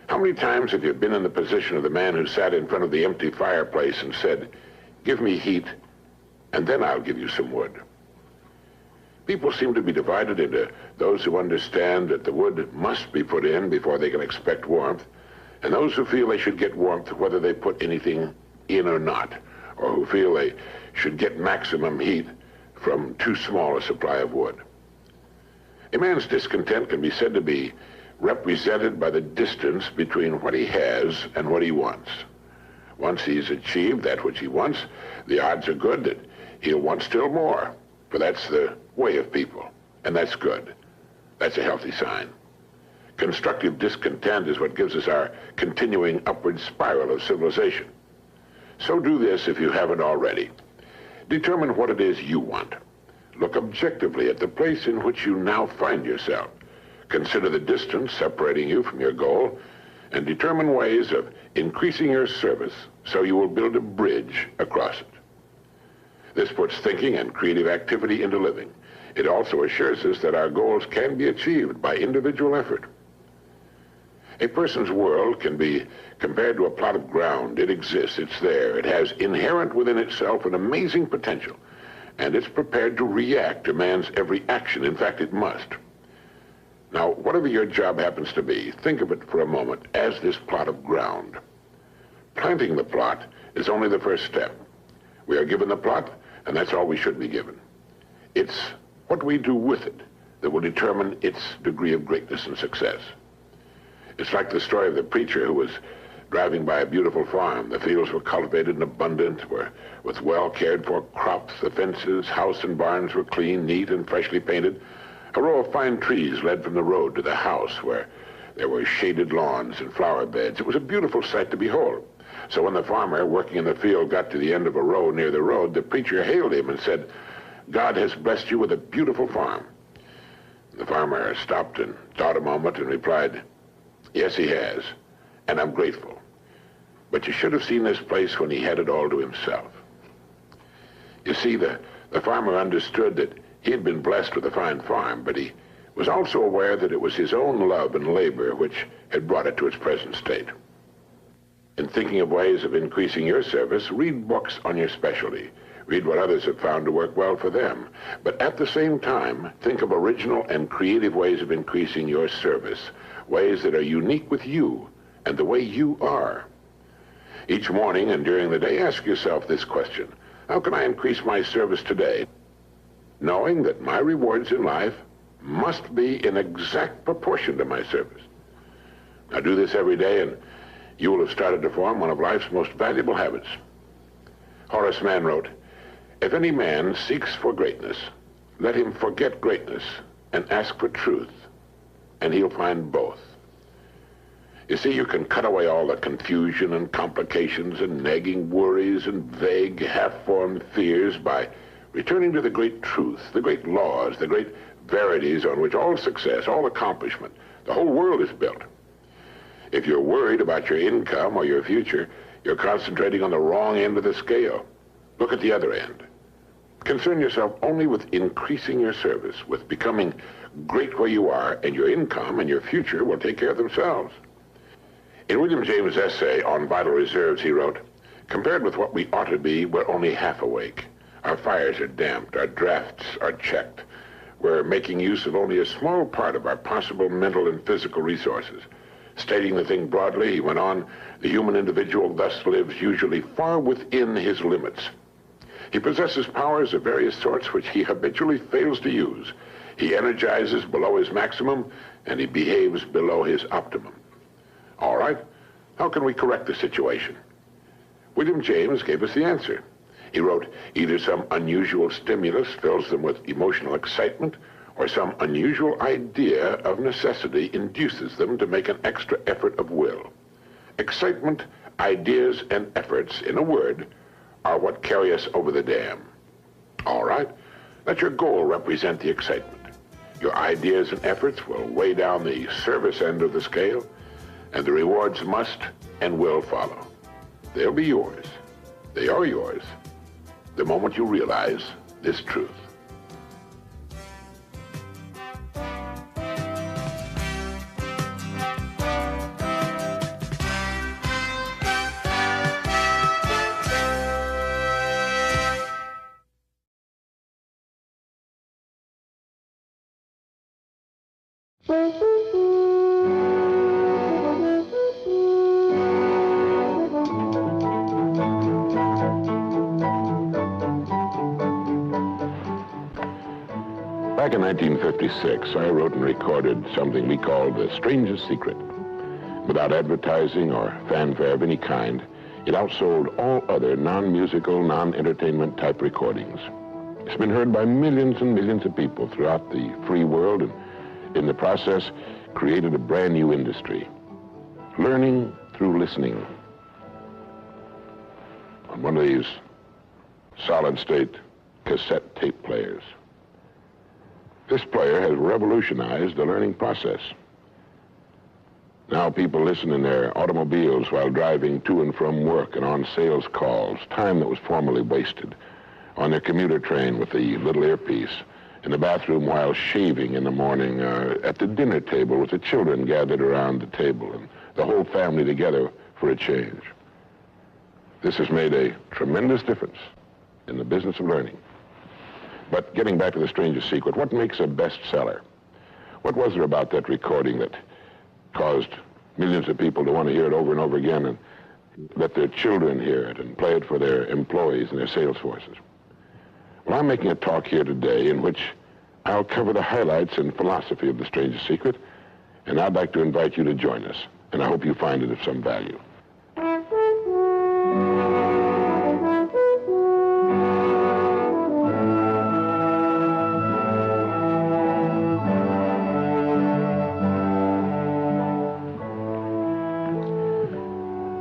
How many times have you been in the position of the man who sat in front of the empty fireplace and said, "Give me heat, and then I'll give you some wood"? People seem to be divided into those who understand that the wood must be put in before they can expect warmth, and those who feel they should get warmth whether they put anything in or not, or who feel they should get maximum heat from too small a supply of wood. A man's discontent can be said to be represented by the distance between what he has and what he wants. Once he's achieved that which he wants, the odds are good that he'll want still more, for that's the way of people, and that's good. That's a healthy sign. Constructive discontent is what gives us our continuing upward spiral of civilization. So do this if you haven't already. Determine what it is you want. Look objectively at the place in which you now find yourself. Consider the distance separating you from your goal, and determine ways of increasing your service so you will build a bridge across it. This puts thinking and creative activity into living. It also assures us that our goals can be achieved by individual effort. A person's world can be compared to a plot of ground. It exists, it's there. It has inherent within itself an amazing potential, and it's prepared to react to man's every action. In fact, it must. Now, whatever your job happens to be, think of it for a moment as this plot of ground. Planting the plot is only the first step. We are given the plot, and that's all we should be given. It's what we do with it that will determine its degree of greatness and success. It's like the story of the preacher who was driving by a beautiful farm. The fields were cultivated and abundant, were with well cared for crops. The fences, house, and barns were clean, neat, and freshly painted. A row of fine trees led from the road to the house, where there were shaded lawns and flower beds. It was a beautiful sight to behold. So when the farmer working in the field got to the end of a row near the road, the preacher hailed him and said, "God has blessed you with a beautiful farm." The farmer stopped and thought a moment and replied, "Yes, he has, and I'm grateful. But you should have seen this place when he had it all to himself." You see, the farmer understood that he had been blessed with a fine farm, but he was also aware that it was his own love and labor which had brought it to its present state. In thinking of ways of increasing your service, read books on your specialty. Read what others have found to work well for them. But at the same time, think of original and creative ways of increasing your service, ways that are unique with you and the way you are. Each morning and during the day, ask yourself this question: how can I increase my service today, knowing that my rewards in life must be in exact proportion to my service? Now do this every day, and you will have started to form one of life's most valuable habits. Horace Mann wrote, "If any man seeks for greatness, let him forget greatness and ask for truth, and he'll find both." You see, you can cut away all the confusion and complications and nagging worries and vague, half-formed fears by returning to the great truth, the great laws, the great verities on which all success, all accomplishment, the whole world is built. If you're worried about your income or your future, you're concentrating on the wrong end of the scale. Look at the other end. Concern yourself only with increasing your service, with becoming great where you are, and your income and your future will take care of themselves. In William James' essay on vital reserves, he wrote, "Compared with what we ought to be, we're only half awake. Our fires are damped, our drafts are checked. We're making use of only a small part of our possible mental and physical resources." Stating the thing broadly, he went on, "The human individual thus lives usually far within his limits. He possesses powers of various sorts which he habitually fails to use. He energizes below his maximum, and he behaves below his optimum." All right, how can we correct the situation? William James gave us the answer. He wrote, "Either some unusual stimulus fills them with emotional excitement, or some unusual idea of necessity induces them to make an extra effort of will. Excitement, ideas, and efforts, in a word, are what carry us over the dam." All right, let your goal represent the excitement. Your ideas and efforts will weigh down the service end of the scale, and the rewards must and will follow. They'll be yours. They are yours the moment you realize this truth. Back in 1956, I wrote and recorded something we called The Strangest Secret. Without advertising or fanfare of any kind, it outsold all other non-musical, non-entertainment type recordings. It's been heard by millions and millions of people throughout the free world, and in the process, created a brand new industry. Learning through listening. On one of these solid-state cassette tape players. This player has revolutionized the learning process. Now people listen in their automobiles while driving to and from work and on sales calls, time that was formerly wasted, on their commuter train with the little earpiece, in the bathroom while shaving in the morning, at the dinner table with the children gathered around the table and the whole family together for a change. This has made a tremendous difference in the business of learning. But getting back to The Strangest Secret, what makes a bestseller? What was there about that recording that caused millions of people to want to hear it over and over again and let their children hear it and play it for their employees and their sales forces? Well, I'm making a talk here today in which I'll cover the highlights and philosophy of The Strangest Secret, and I'd like to invite you to join us, and I hope you find it of some value.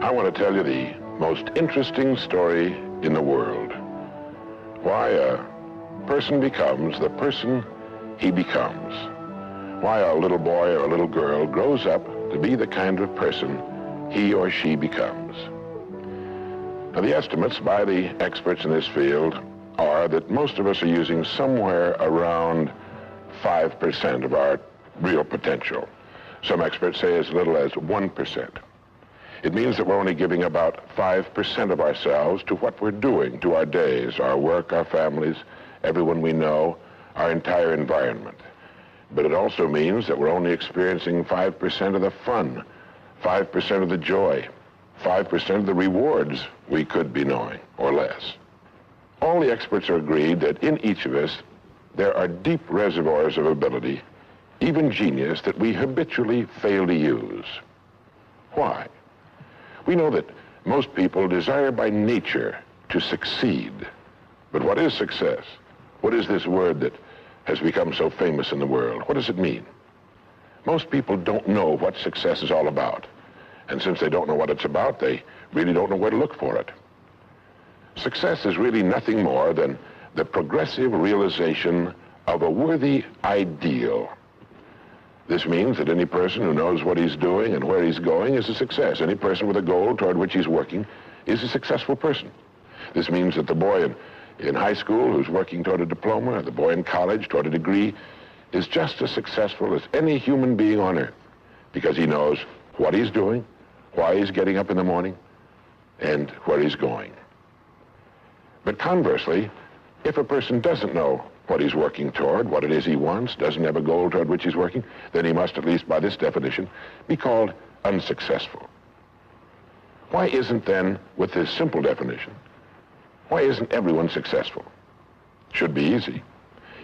I want to tell you the most interesting story in the world. Why a person becomes the person he becomes. Why a little boy or a little girl grows up to be the kind of person he or she becomes. Now, the estimates by the experts in this field are that most of us are using somewhere around 5% of our real potential. Some experts say as little as 1%. It means that we're only giving about 5% of ourselves to what we're doing, to our days, our work, our families, everyone we know, our entire environment. But it also means that we're only experiencing 5% of the fun, 5% of the joy, 5% of the rewards we could be knowing, or less. All the experts are agreed that in each of us, there are deep reservoirs of ability, even genius, that we habitually fail to use. Why? We know that most people desire by nature to succeed. But what is success? What is this word that has become so famous in the world? What does it mean? Most people don't know what success is all about. And since they don't know what it's about, they really don't know where to look for it. Success is really nothing more than the progressive realization of a worthy ideal. This means that any person who knows what he's doing and where he's going is a success. Any person with a goal toward which he's working is a successful person. This means that the boy in high school who's working toward a diploma, or the boy in college toward a degree, is just as successful as any human being on earth, because he knows what he's doing, why he's getting up in the morning, and where he's going. But conversely, if a person doesn't know what he's working toward, what it is he wants, doesn't have a goal toward which he's working, then he must, at least by this definition, be called unsuccessful. Why isn't then, with this simple definition, why isn't everyone successful? Should be easy.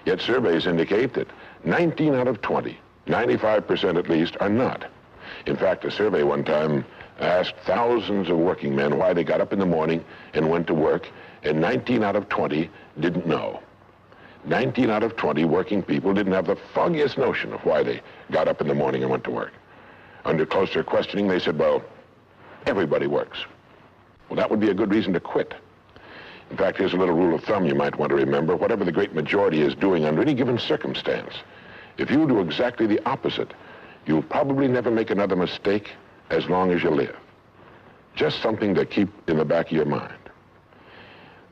Yet surveys indicate that 19 out of 20, 95% at least, are not. In fact, a survey one time asked thousands of working men why they got up in the morning and went to work, and 19 out of 20 didn't know. 19 out of 20 working people didn't have the foggiest notion of why they got up in the morning and went to work. Under closer questioning, they said, well, everybody works. Well, that would be a good reason to quit. In fact, here's a little rule of thumb you might want to remember. Whatever the great majority is doing under any given circumstance, if you do exactly the opposite, you'll probably never make another mistake as long as you live. Just something to keep in the back of your mind.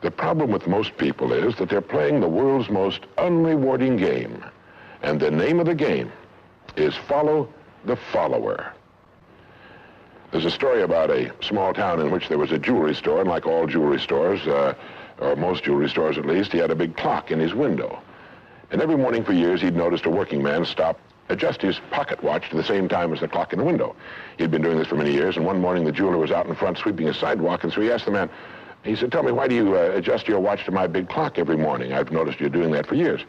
The problem with most people is that they're playing the world's most unrewarding game. And the name of the game is follow the follower. There's a story about a small town in which there was a jewelry store, and like all jewelry stores, or most jewelry stores at least, he had a big clock in his window. And every morning for years, he'd noticed a working man stop, adjust his pocket watch to the same time as the clock in the window. He'd been doing this for many years, and one morning the jeweler was out in front sweeping a sidewalk, and so he asked the man, he said, tell me, why do you adjust your watch to my big clock every morning? I've noticed you doing that for years.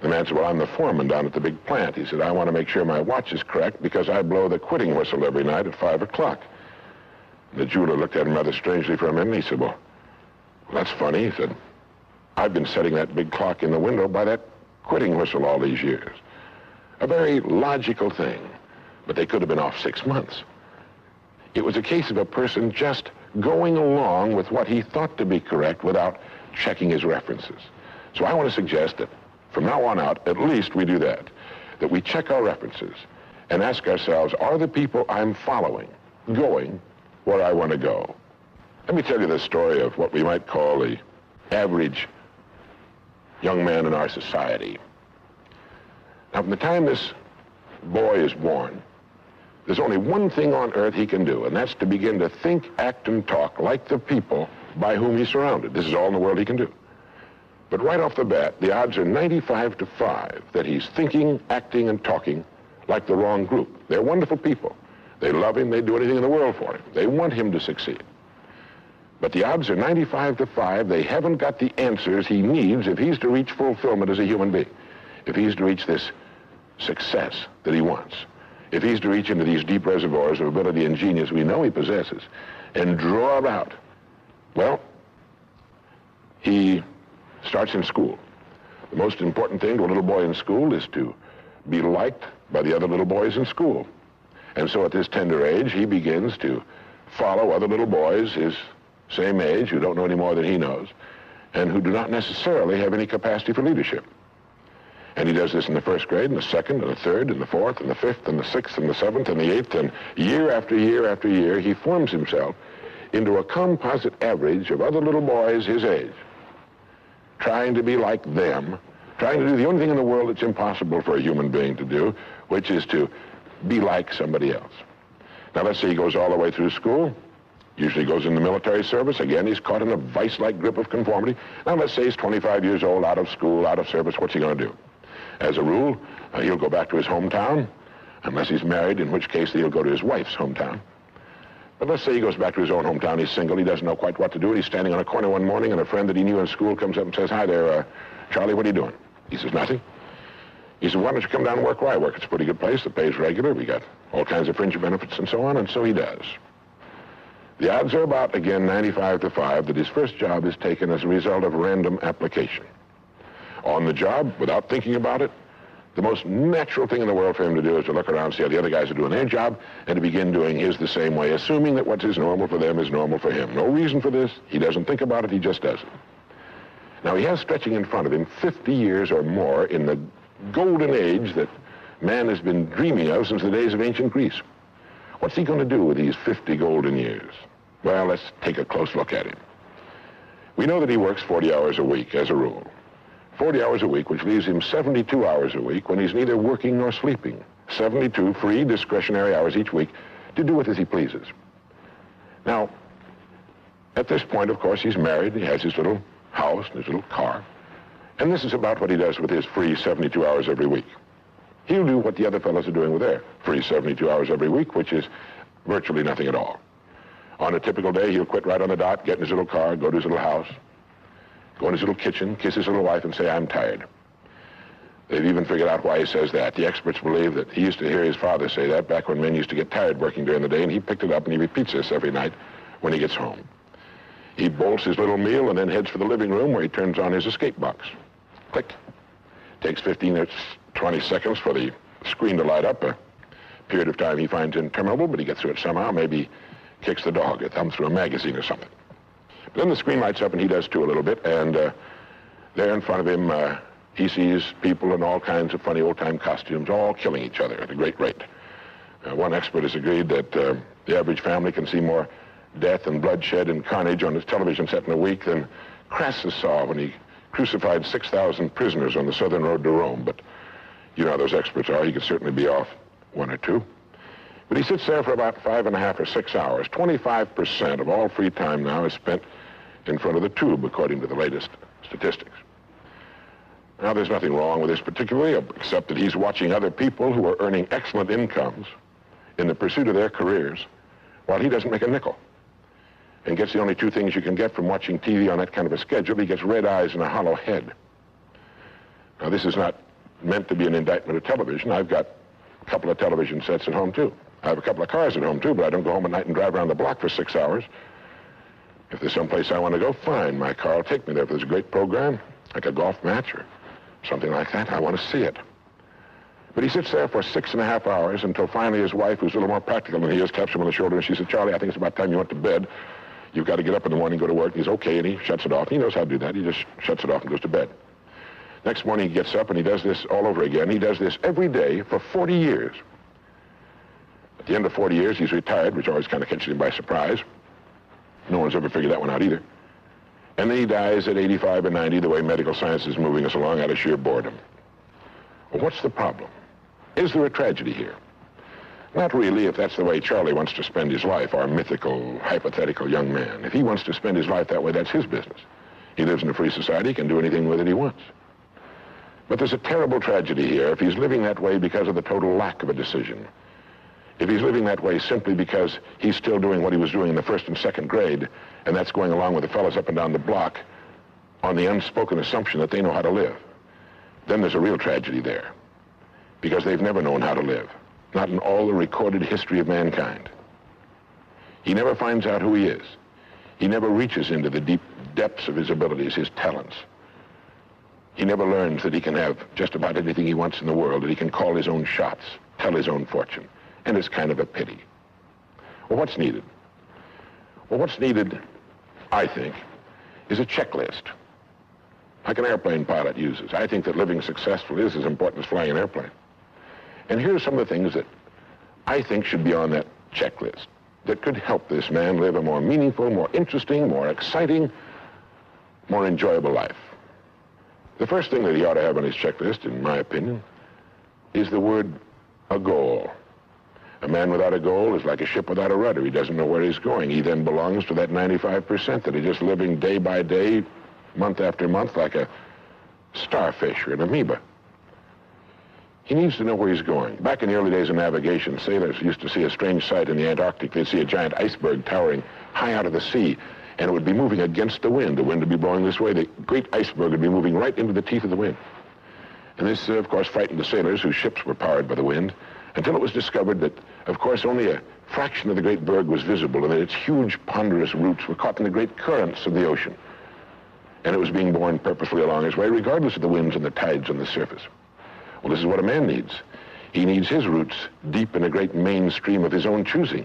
The man said, well, I'm the foreman down at the big plant. He said, I want to make sure my watch is correct because I blow the quitting whistle every night at 5 o'clock. The jeweler looked at him rather strangely for a minute, and he said, well, that's funny. He said, I've been setting that big clock in the window by that quitting whistle all these years. A very logical thing, but they could have been off 6 months. It was a case of a person just going along with what he thought to be correct without checking his references. So I want to suggest that from now on out, at least we do that we check our references and ask ourselves, are the people I'm following going where I want to go? Let me tell you the story of what we might call the average young man in our society. Now, from the time this boy is born, there's only one thing on earth he can do, and that's to begin to think, act, and talk like the people by whom he's surrounded. This is all in the world he can do. But right off the bat, the odds are 95 to 5 that he's thinking, acting, and talking like the wrong group. They're wonderful people. They love him. They'd do anything in the world for him. They want him to succeed. But the odds are 95 to 5 they haven't got the answers he needs if he's to reach fulfillment as a human being, if he's to reach this success that he wants, if he's to reach into these deep reservoirs of ability and genius we know he possesses and draw it out. Well, he starts in school. The most important thing to a little boy in school is to be liked by the other little boys in school. And so at this tender age, he begins to follow other little boys, his same age, who don't know any more than he knows, and who do not necessarily have any capacity for leadership. And he does this in the first grade, and the second, and the third, and the fourth, and the fifth, and the sixth, and the seventh, and the eighth, and year after year after year, he forms himself into a composite average of other little boys his age, trying to be like them, trying to do the only thing in the world that's impossible for a human being to do, which is to be like somebody else. Now, let's say he goes all the way through school, usually goes in the military service. Again, he's caught in a vice-like grip of conformity. Now, let's say he's 25 years old, out of school, out of service. What's he going to do? As a rule, he'll go back to his hometown, unless he's married, in which case he'll go to his wife's hometown. But let's say he goes back to his own hometown. He's single. He doesn't know quite what to do. He's standing on a corner one morning, and a friend that he knew in school comes up and says, "Hi there, Charlie, what are you doing?" He says, "Nothing." He said, "Why don't you come down and work where I work? It's a pretty good place. The pay's regular. We got all kinds of fringe benefits and so on." And so he does. The odds are about, again, 95 to 5 that his first job is taken as a result of random application. On the job, without thinking about it, the most natural thing in the world for him to do is to look around, see how the other guys are doing their job, and to begin doing his the same way, assuming that what is normal for them is normal for him. No reason for this. He doesn't think about it. He just does it. Now, he has stretching in front of him 50 years or more in the golden age that man has been dreaming of since the days of ancient Greece. What's he going to do with these 50 golden years? Well, let's take a close look at him. We know that he works 40 hours a week, as a rule. 40 hours a week, which leaves him 72 hours a week when he's neither working nor sleeping. 72 free, discretionary hours each week to do with as he pleases. Now, at this point, of course, he's married. He has his little house and his little car. And this is about what he does with his free 72 hours every week. He'll do what the other fellows are doing with their free 72 hours every week, which is virtually nothing at all. On a typical day, he'll quit right on the dot, get in his little car, go to his little house, go in his little kitchen, kiss his little wife, and say, "I'm tired." They've even figured out why he says that. The experts believe that he used to hear his father say that back when men used to get tired working during the day, and he picked it up and he repeats this every night when he gets home. He bolts his little meal and then heads for the living room where he turns on his escape box. Click. Takes 15 or 20 seconds for the screen to light up, a period of time he finds interminable, but he gets through it somehow. Maybe kicks the dog, a thumb through a magazine or something. But then the screen lights up, and he does too a little bit, and there in front of him, he sees people in all kinds of funny old-time costumes, all killing each other at a great rate. One expert has agreed that the average family can see more death and bloodshed and carnage on his television set in a week than Crassus saw when he crucified 6,000 prisoners on the southern road to Rome. But you know how those experts are. He could certainly be off one or two. But he sits there for about 5.5 or 6 hours. 25% of all free time now is spent in front of the tube, according to the latest statistics. Now, there's nothing wrong with this particularly, except that he's watching other people who are earning excellent incomes in the pursuit of their careers, while he doesn't make a nickel, and gets the only two things you can get from watching TV on that kind of a schedule. He gets red eyes and a hollow head. Now, this is not meant to be an indictment of television. I've got a couple of television sets at home, too. I have a couple of cars at home, too, but I don't go home at night and drive around the block for 6 hours. If there's someplace I want to go, fine. My car will take me there. If there's a great program, like a golf match or something like that, I want to see it. But he sits there for 6.5 hours until finally his wife, who's a little more practical than he is, taps him on the shoulder and she says, "Charlie, I think it's about time you went to bed. You've got to get up in the morning, go to work." And he's okay, and he shuts it off. He knows how to do that. He just shuts it off and goes to bed. Next morning he gets up and he does this all over again. He does this every day for 40 years. At the end of 40 years, he's retired, which always kind of catches him by surprise. No one's ever figured that one out either. And then he dies at 85 or 90, the way medical science is moving us along, out of sheer boredom. Well, what's the problem? Is there a tragedy here? Not really, if that's the way Charlie wants to spend his life, our mythical, hypothetical young man. If he wants to spend his life that way, that's his business. He lives in a free society, he can do anything with it he wants. But there's a terrible tragedy here if he's living that way because of the total lack of a decision. If he's living that way simply because he's still doing what he was doing in the first and second grade, and that's going along with the fellows up and down the block on the unspoken assumption that they know how to live, then there's a real tragedy there, because they've never known how to live, not in all the recorded history of mankind. He never finds out who he is. He never reaches into the deep depths of his abilities, his talents. He never learns that he can have just about anything he wants in the world, that he can call his own shots, tell his own fortune. And it's kind of a pity. Well, what's needed? Well, what's needed I think, is a checklist, like an airplane pilot uses. I think that living successfully is as important as flying an airplane. And here's some of the things that I think should be on that checklist that could help this man live a more meaningful, more interesting, more exciting, more enjoyable life. The first thing that he ought to have on his checklist, in my opinion, is the word a goal. A man without a goal is like a ship without a rudder. He doesn't know where he's going. He then belongs to that 95% that are just living day by day, month after month, like a starfish or an amoeba. He needs to know where he's going. Back in the early days of navigation, sailors used to see a strange sight in the Antarctic. They'd see a giant iceberg towering high out of the sea, and it would be moving against the wind. The wind would be blowing this way. The great iceberg would be moving right into the teeth of the wind. And this, of course, frightened the sailors whose ships were powered by the wind, until it was discovered that, of course, only a fraction of the great berg was visible, and that its huge, ponderous roots were caught in the great currents of the ocean. And it was being borne purposely along its way, regardless of the winds and the tides on the surface. Well, this is what a man needs. He needs his roots deep in a great mainstream of his own choosing,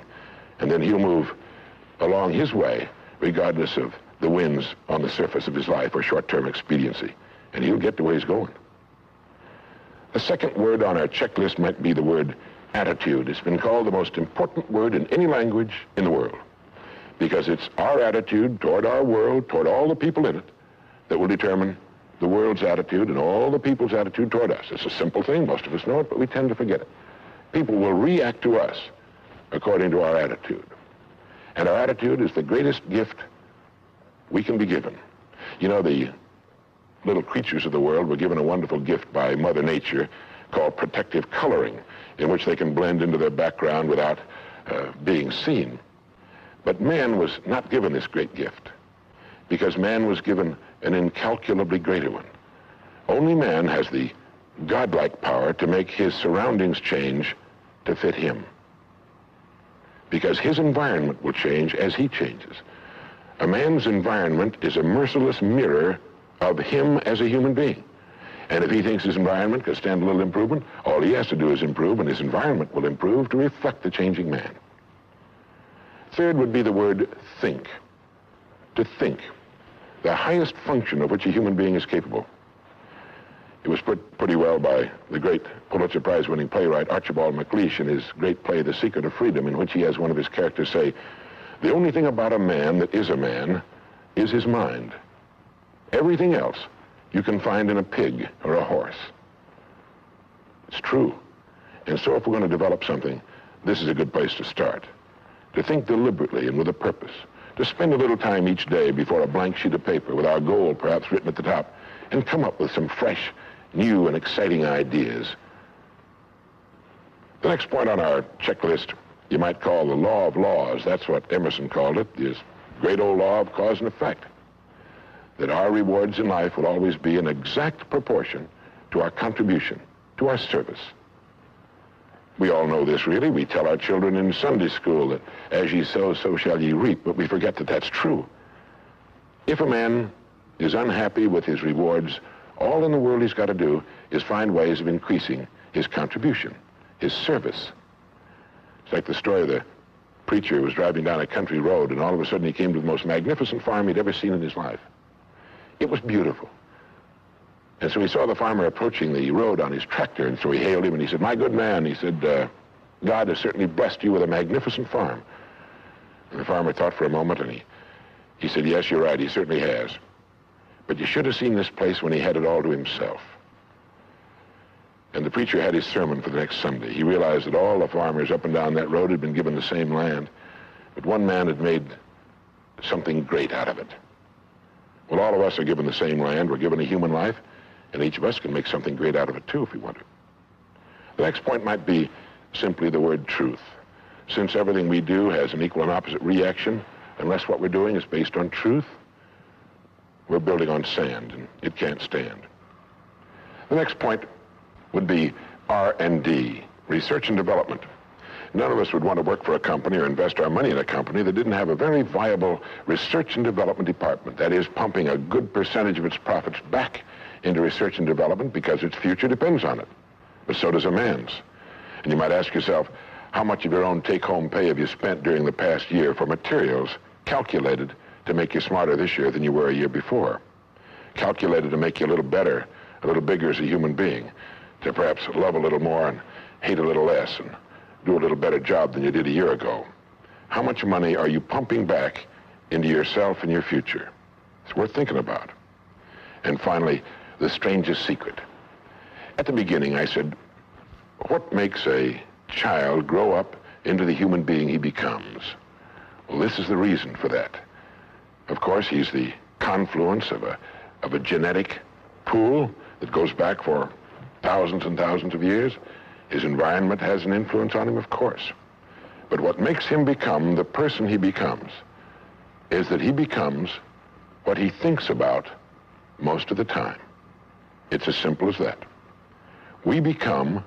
and then he'll move along his way, regardless of the winds on the surface of his life or short-term expediency, and he'll get to where he's going. The second word on our checklist might be the word attitude. It's been called the most important word in any language in the world, because it's our attitude toward our world, toward all the people in it, that will determine the world's attitude and all the people's attitude toward us. It's a simple thing. Most of us know it, but we tend to forget it. People will react to us according to our attitude. And our attitude is the greatest gift we can be given. You know, the little creatures of the world were given a wonderful gift by Mother Nature called protective coloring, in which they can blend into their background without being seen. But man was not given this great gift, because man was given an incalculably greater one. Only man has the godlike power to make his surroundings change to fit him, because his environment will change as he changes. A man's environment is a merciless mirror of him as a human being. And if he thinks his environment can stand a little improvement, all he has to do is improve, and his environment will improve to reflect the changing man. Third would be the word think. To think. The highest function of which a human being is capable. It was put pretty well by the great Pulitzer Prize-winning playwright Archibald MacLeish in his great play, The Secret of Freedom, in which he has one of his characters say, "The only thing about a man that is a man is his mind. Everything else you can find in a pig or a horse." It's true. And so if we're going to develop something, this is a good place to start. To think deliberately and with a purpose. To spend a little time each day before a blank sheet of paper with our goal perhaps written at the top, and come up with some fresh, new, and exciting ideas. The next point on our checklist you might call the law of laws. That's what Emerson called it, this great old law of cause and effect. That our rewards in life will always be in exact proportion to our contribution, to our service. We all know this, really. We tell our children in Sunday school that as ye sow, so shall ye reap, but we forget that that's true. If a man is unhappy with his rewards, all in the world he's got to do is find ways of increasing his contribution, his service. It's like the story of the preacher who was driving down a country road, and all of a sudden he came to the most magnificent farm he'd ever seen in his life. It was beautiful. And so he saw the farmer approaching the road on his tractor, and so he hailed him, and he said, "My good man," he said, "God has certainly blessed you with a magnificent farm." And the farmer thought for a moment, and he said, "Yes, you're right, he certainly has. But you should have seen this place when he had it all to himself." And the preacher had his sermon for the next Sunday. He realized that all the farmers up and down that road had been given the same land, but one man had made something great out of it. Well, all of us are given the same land. We're given a human life, and each of us can make something great out of it, too, if we want to. The next point might be simply the word truth. Since everything we do has an equal and opposite reaction, unless what we're doing is based on truth, we're building on sand, and it can't stand. The next point would be R&D, research and development. None of us would want to work for a company or invest our money in a company that didn't have a very viable research and development department. That is, pumping a good percentage of its profits back into research and development because its future depends on it. But so does a man's. And you might ask yourself, how much of your own take-home pay have you spent during the past year for materials calculated to make you smarter this year than you were a year before. Calculated to make you a little better, a little bigger as a human being, to perhaps love a little more and hate a little less and do a little better job than you did a year ago. How much money are you pumping back into yourself and your future? It's worth thinking about. And finally, the strangest secret. At the beginning, I said, what makes a child grow up into the human being he becomes? Well, this is the reason for that. Of course, he's the confluence of a genetic pool that goes back for thousands and thousands of years. His environment has an influence on him, of course. But what makes him become the person he becomes is that he becomes what he thinks about most of the time. It's as simple as that. We become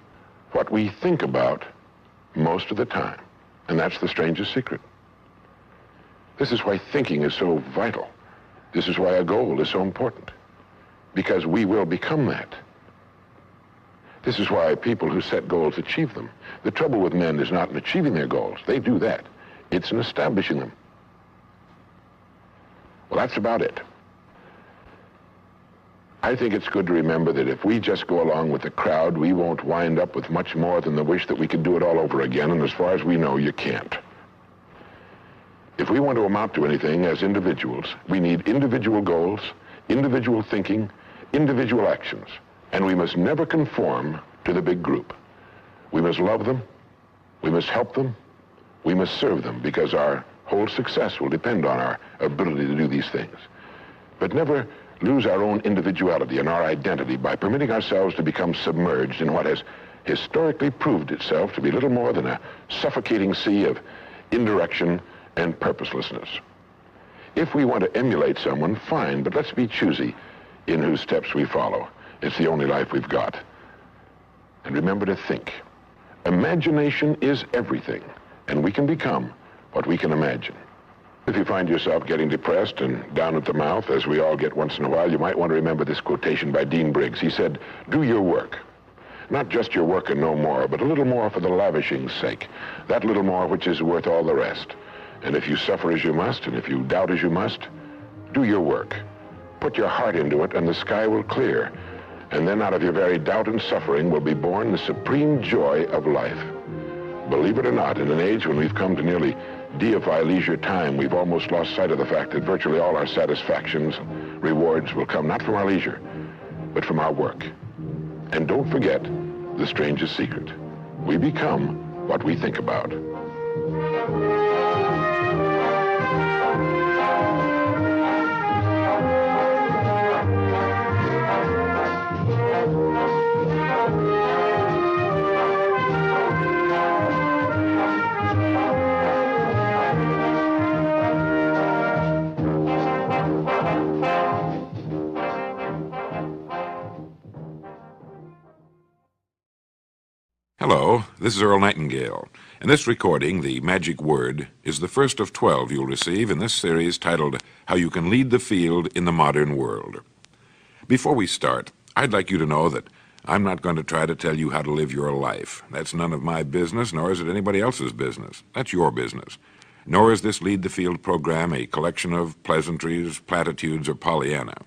what we think about most of the time. And that's the strangest secret. This is why thinking is so vital. This is why a goal is so important. Because we will become that. This is why people who set goals achieve them. The trouble with men is not in achieving their goals. They do that. It's in establishing them. Well, that's about it. I think it's good to remember that if we just go along with the crowd, we won't wind up with much more than the wish that we could do it all over again, and as far as we know, you can't. If we want to amount to anything as individuals, we need individual goals, individual thinking, individual actions, and we must never conform to the big group. We must love them, we must help them, we must serve them, because our whole success will depend on our ability to do these things. But never lose our own individuality and our identity by permitting ourselves to become submerged in what has historically proved itself to be little more than a suffocating sea of indirection and purposelessness. If we want to emulate someone, fine, but let's be choosy in whose steps we follow. It's the only life we've got. And remember to think. Imagination is everything, and we can become what we can imagine. If you find yourself getting depressed and down at the mouth, as we all get once in a while, you might want to remember this quotation by Dean Briggs. He said, "Do your work. Not just your work and no more, but a little more for the lavishing's sake. That little more which is worth all the rest. And if you suffer as you must, and if you doubt as you must, do your work. Put your heart into it, and the sky will clear. And then out of your very doubt and suffering will be born the supreme joy of life." Believe it or not, in an age when we've come to nearly deify leisure time, we've almost lost sight of the fact that virtually all our satisfactions, rewards will come not from our leisure, but from our work. And don't forget the strangest secret. We become what we think about. Hello, this is Earl Nightingale, and this recording, The Magic Word, is the first of 12 you'll receive in this series titled How You Can Lead the Field in the Modern World. Before we start, I'd like you to know that I'm not going to try to tell you how to live your life. That's none of my business, nor is it anybody else's business. That's your business. Nor is this Lead the Field program a collection of pleasantries, platitudes, or Pollyanna.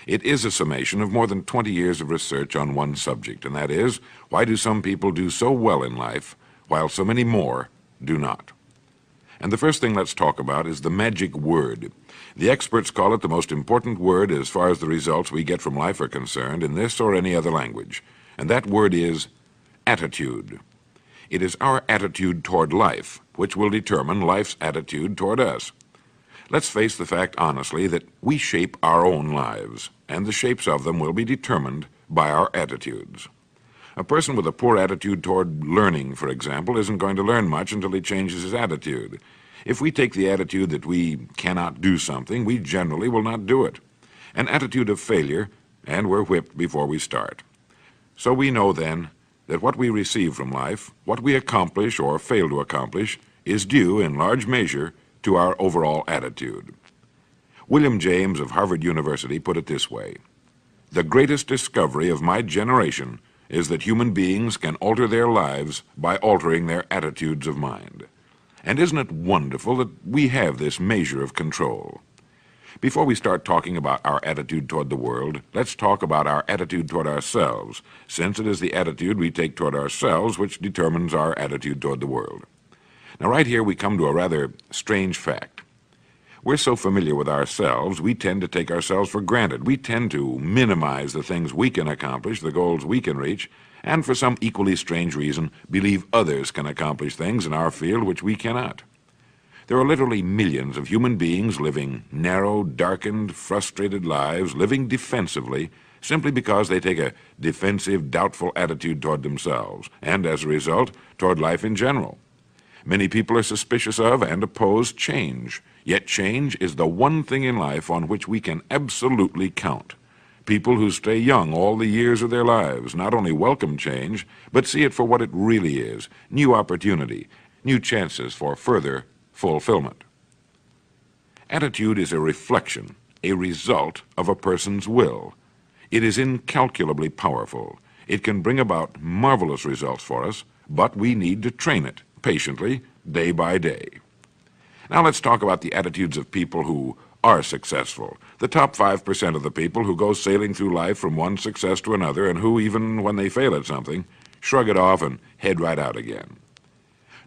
It is a summation of more than 20 years of research on one subject, and that is, why do some people do so well in life, while so many more do not? And the first thing let's talk about is the magic word. The experts call it the most important word as far as the results we get from life are concerned in this or any other language, and that word is attitude. It is our attitude toward life which will determine life's attitude toward us. Let's face the fact honestly that we shape our own lives, and the shapes of them will be determined by our attitudes. A person with a poor attitude toward learning, for example, isn't going to learn much until he changes his attitude. If we take the attitude that we cannot do something, we generally will not do it. An attitude of failure, and we're whipped before we start. So we know then that what we receive from life, what we accomplish or fail to accomplish, is due in large measure to our overall attitude. William James of Harvard University put it this way: "The greatest discovery of my generation is that human beings can alter their lives by altering their attitudes of mind." And isn't it wonderful that we have this measure of control? Before we start talking about our attitude toward the world, let's talk about our attitude toward ourselves, since it is the attitude we take toward ourselves which determines our attitude toward the world. Now, right here we come to a rather strange fact. We're so familiar with ourselves, we tend to take ourselves for granted. We tend to minimize the things we can accomplish, the goals we can reach, and for some equally strange reason, believe others can accomplish things in our field which we cannot. There are literally millions of human beings living narrow, darkened, frustrated lives, living defensively, simply because they take a defensive, doubtful attitude toward themselves, and as a result, toward life in general. Many people are suspicious of and oppose change, yet change is the one thing in life on which we can absolutely count. People who stay young all the years of their lives not only welcome change, but see it for what it really is, new opportunity, new chances for further fulfillment. Attitude is a reflection, a result of a person's will. It is incalculably powerful. It can bring about marvelous results for us, but we need to train it patiently, day by day. Now let's talk about the attitudes of people who are successful, the top 5% of the people who go sailing through life from one success to another and who, even when they fail at something, shrug it off and head right out again.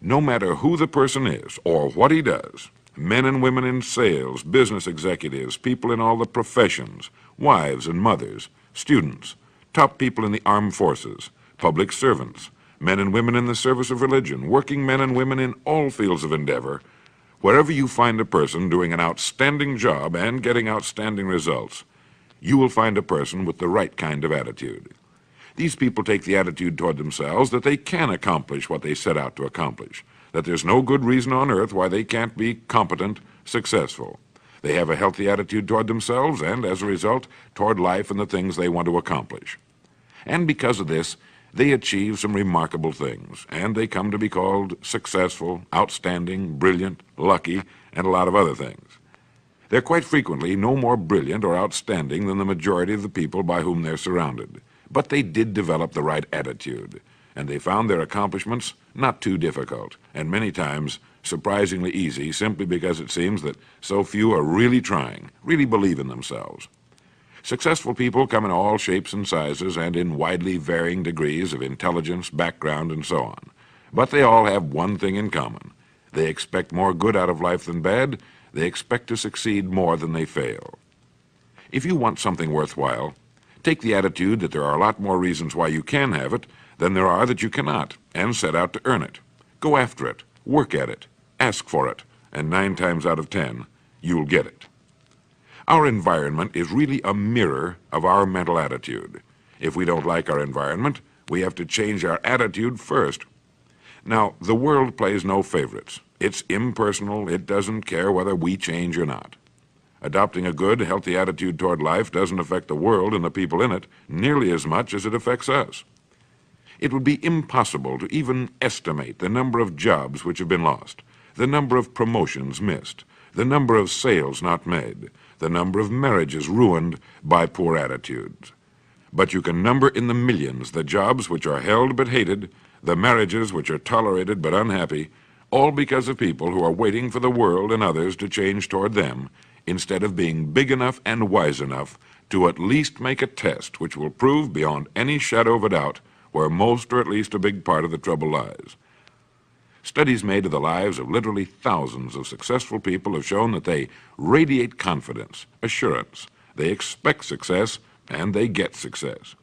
No matter who the person is or what he does, men and women in sales, business executives, people in all the professions, wives and mothers, students, top people in the armed forces, public servants, men and women in the service of religion, working men and women in all fields of endeavor, wherever you find a person doing an outstanding job and getting outstanding results, you will find a person with the right kind of attitude. These people take the attitude toward themselves that they can accomplish what they set out to accomplish, that there's no good reason on earth why they can't be competent, successful. They have a healthy attitude toward themselves and, as a result, toward life and the things they want to accomplish. And because of this, they achieve some remarkable things, and they come to be called successful, outstanding, brilliant, lucky, and a lot of other things. They're quite frequently no more brilliant or outstanding than the majority of the people by whom they're surrounded. But they did develop the right attitude, and they found their accomplishments not too difficult, and many times surprisingly easy, simply because it seems that so few are really trying, really believe in themselves. Successful people come in all shapes and sizes and in widely varying degrees of intelligence, background, and so on. But they all have one thing in common. They expect more good out of life than bad. They expect to succeed more than they fail. If you want something worthwhile, take the attitude that there are a lot more reasons why you can have it than there are that you cannot, and set out to earn it. Go after it, work at it, ask for it, and 9 times out of 10, you'll get it. Our environment is really a mirror of our mental attitude. If we don't like our environment, we have to change our attitude first. Now, the world plays no favorites. It's impersonal. It doesn't care whether we change or not. Adopting a good, healthy attitude toward life doesn't affect the world and the people in it nearly as much as it affects us. It would be impossible to even estimate the number of jobs which have been lost, the number of promotions missed, the number of sales not made, the number of marriages ruined by poor attitudes. But you can number in the millions the jobs which are held but hated, the marriages which are tolerated but unhappy, all because of people who are waiting for the world and others to change toward them, instead of being big enough and wise enough to at least make a test which will prove beyond any shadow of a doubt where most or at least a big part of the trouble lies. Studies made of the lives of literally thousands of successful people have shown that they radiate confidence, assurance, they expect success, and they get success.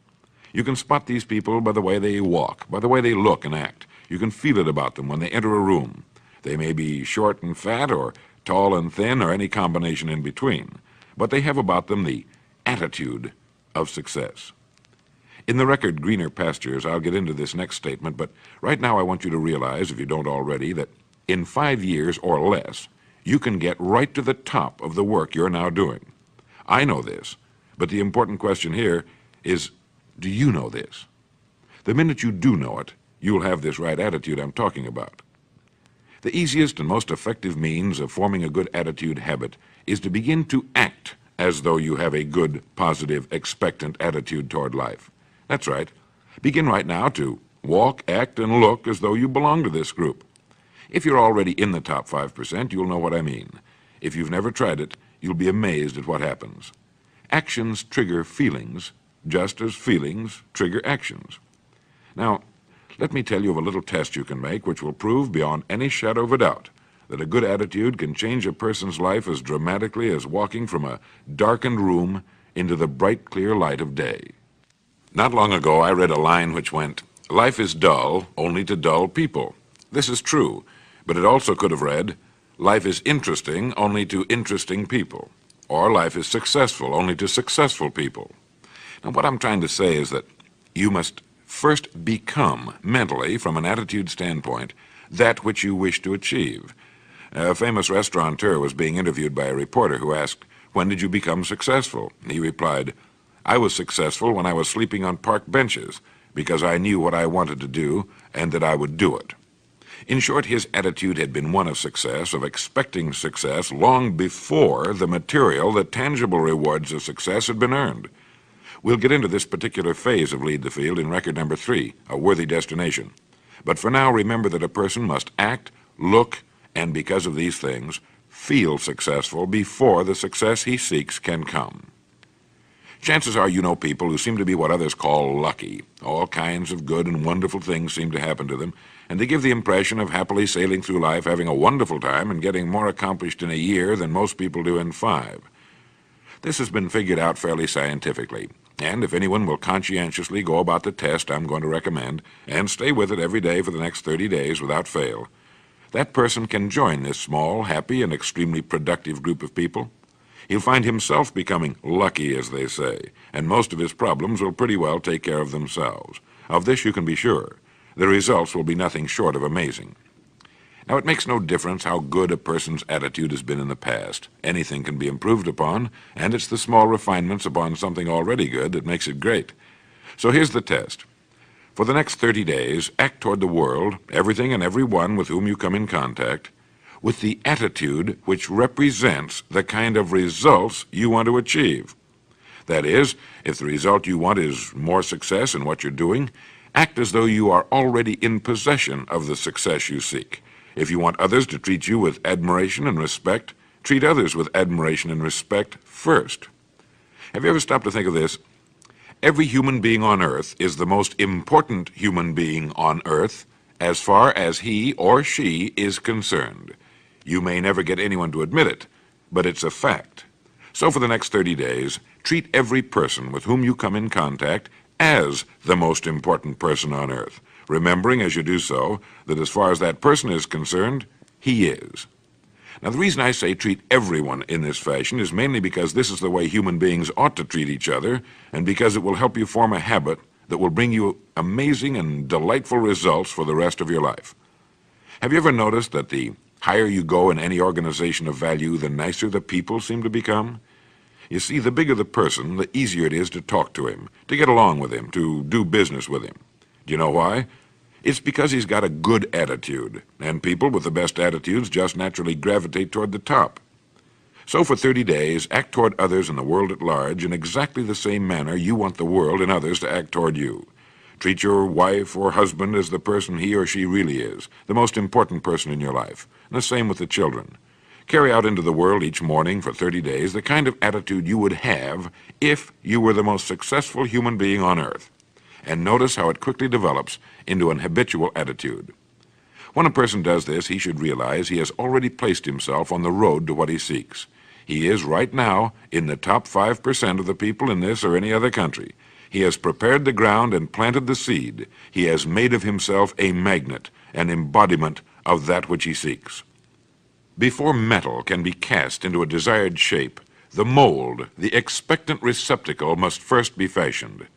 You can spot these people by the way they walk, by the way they look and act. You can feel it about them when they enter a room. They may be short and fat or tall and thin, or any combination in between, but they have about them the attitude of success. In the record Greener Pastures, I'll get into this next statement, but right now I want you to realize, if you don't already, that in 5 years or less, you can get right to the top of the work you're now doing. I know this, but the important question here is, do you know this? The minute you do know it, you'll have this right attitude I'm talking about. The easiest and most effective means of forming a good attitude habit is to begin to act as though you have a good, positive, expectant attitude toward life. That's right. Begin right now to walk, act, and look as though you belong to this group. If you're already in the top 5%, you'll know what I mean. If you've never tried it, you'll be amazed at what happens. Actions trigger feelings, just as feelings trigger actions. Now, let me tell you of a little test you can make which will prove beyond any shadow of a doubt that a good attitude can change a person's life as dramatically as walking from a darkened room into the bright, clear light of day. Not long ago, I read a line which went, "Life is dull only to dull people." This is true, but it also could have read, "Life is interesting only to interesting people," or "Life is successful only to successful people." Now, what I'm trying to say is that you must first become, mentally, from an attitude standpoint, that which you wish to achieve. A famous restaurateur was being interviewed by a reporter who asked, "When did you become successful?" He replied, "I was successful when I was sleeping on park benches, because I knew what I wanted to do and that I would do it." In short, his attitude had been one of success, of expecting success, long before the material, the tangible rewards of success had been earned. We'll get into this particular phase of Lead the Field in record number 3, A Worthy Destination. But for now, remember that a person must act, look, and because of these things, feel successful before the success he seeks can come. Chances are you know people who seem to be what others call lucky. All kinds of good and wonderful things seem to happen to them, and they give the impression of happily sailing through life, having a wonderful time, and getting more accomplished in a year than most people do in 5. This has been figured out fairly scientifically, and if anyone will conscientiously go about the test I'm going to recommend, and stay with it every day for the next 30 days without fail, that person can join this small, happy, and extremely productive group of people. He'll find himself becoming lucky, as they say, and most of his problems will pretty well take care of themselves. Of this you can be sure. The results will be nothing short of amazing. Now, it makes no difference how good a person's attitude has been in the past. Anything can be improved upon, and it's the small refinements upon something already good that makes it great. So here's the test. For the next 30 days, act toward the world, everything and everyone with whom you come in contact, with the attitude which represents the kind of results you want to achieve. That is, if the result you want is more success in what you're doing, act as though you are already in possession of the success you seek. If you want others to treat you with admiration and respect, treat others with admiration and respect first. Have you ever stopped to think of this? Every human being on earth is the most important human being on earth as far as he or she is concerned. You may never get anyone to admit it, but it's a fact. So for the next 30 days, treat every person with whom you come in contact as the most important person on earth, remembering as you do so that as far as that person is concerned, he is. Now, the reason I say treat everyone in this fashion is mainly because this is the way human beings ought to treat each other, and because it will help you form a habit that will bring you amazing and delightful results for the rest of your life. Have you ever noticed that the higher you go in any organization of value, the nicer the people seem to become? You see, the bigger the person, the easier it is to talk to him, to get along with him, to do business with him. Do you know why? It's because he's got a good attitude, and people with the best attitudes just naturally gravitate toward the top. So for 30 days, act toward others and the world at large in exactly the same manner you want the world and others to act toward you. Treat your wife or husband as the person he or she really is, the most important person in your life, and the same with the children. Carry out into the world each morning for 30 days the kind of attitude you would have if you were the most successful human being on earth. And notice how it quickly develops into an habitual attitude. When a person does this, he should realize he has already placed himself on the road to what he seeks. He is right now in the top 5% of the people in this or any other country. He has prepared the ground and planted the seed. He has made of himself a magnet, an embodiment of that which he seeks. Before metal can be cast into a desired shape, the mold, the expectant receptacle, must first be fashioned.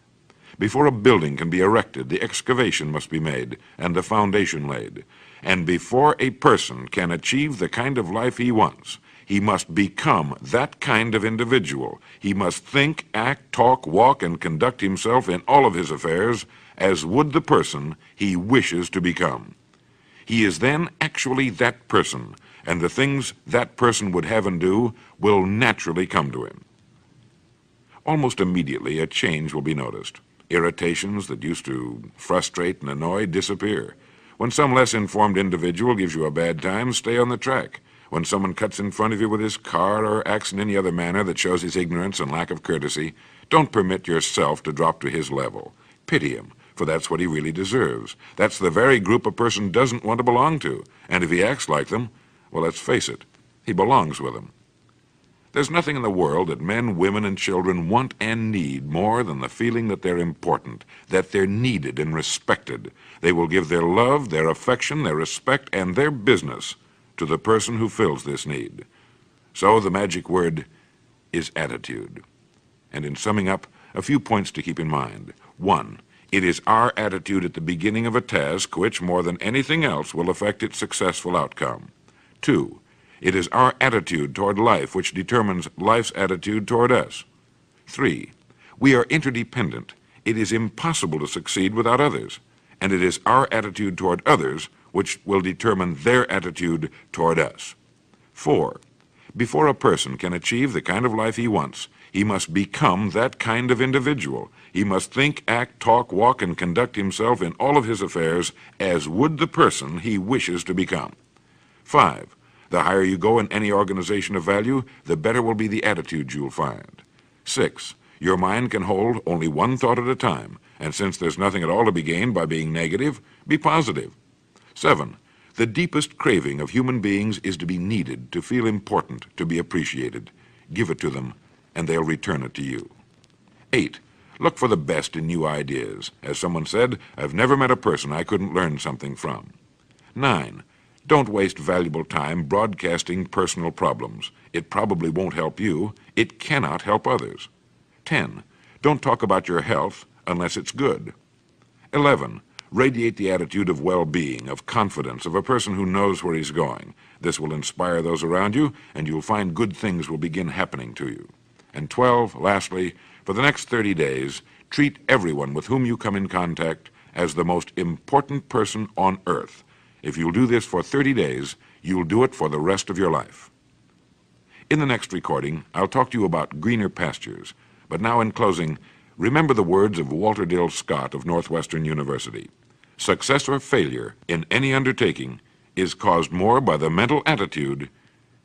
Before a building can be erected, the excavation must be made and the foundation laid. And before a person can achieve the kind of life he wants, he must become that kind of individual. He must think, act, talk, walk, and conduct himself in all of his affairs as would the person he wishes to become. He is then actually that person, and the things that person would have and do will naturally come to him. Almost immediately, a change will be noticed. Irritations that used to frustrate and annoy disappear. When some less informed individual gives you a bad time, stay on the track. When someone cuts in front of you with his car or acts in any other manner that shows his ignorance and lack of courtesy, don't permit yourself to drop to his level. Pity him, for that's what he really deserves. That's the very group a person doesn't want to belong to, and if he acts like them, well, let's face it, he belongs with them. There's nothing in the world that men, women, and children want and need more than the feeling that they're important, that they're needed and respected. They will give their love, their affection, their respect, and their business to the person who fills this need. So the magic word is attitude. And in summing up, a few points to keep in mind. 1, it is our attitude at the beginning of a task which, more than anything else, will affect its successful outcome. 2, it is our attitude toward life which determines life's attitude toward us. 3, we are interdependent. It is impossible to succeed without others, and it is our attitude toward others which will determine their attitude toward us. 4, before a person can achieve the kind of life he wants, he must become that kind of individual. He must think, act, talk, walk, and conduct himself in all of his affairs as would the person he wishes to become. 5, the higher you go in any organization of value, the better will be the attitude you'll find. 6, your mind can hold only one thought at a time, and since there's nothing at all to be gained by being negative, be positive. 7, the deepest craving of human beings is to be needed, to feel important, to be appreciated. Give it to them, and they'll return it to you. 8, look for the best in new ideas. As someone said, I've never met a person I couldn't learn something from. 9, don't waste valuable time broadcasting personal problems. It probably won't help you. It cannot help others. 10, don't talk about your health unless it's good. 11, radiate the attitude of well-being, of confidence, of a person who knows where he's going. This will inspire those around you, and you'll find good things will begin happening to you. And 12, lastly, for the next 30 days, treat everyone with whom you come in contact as the most important person on earth. If you'll do this for 30 days, you'll do it for the rest of your life. In the next recording, I'll talk to you about greener pastures. But now in closing, remember the words of Walter Dill Scott of Northwestern University. Success or failure in any undertaking is caused more by the mental attitude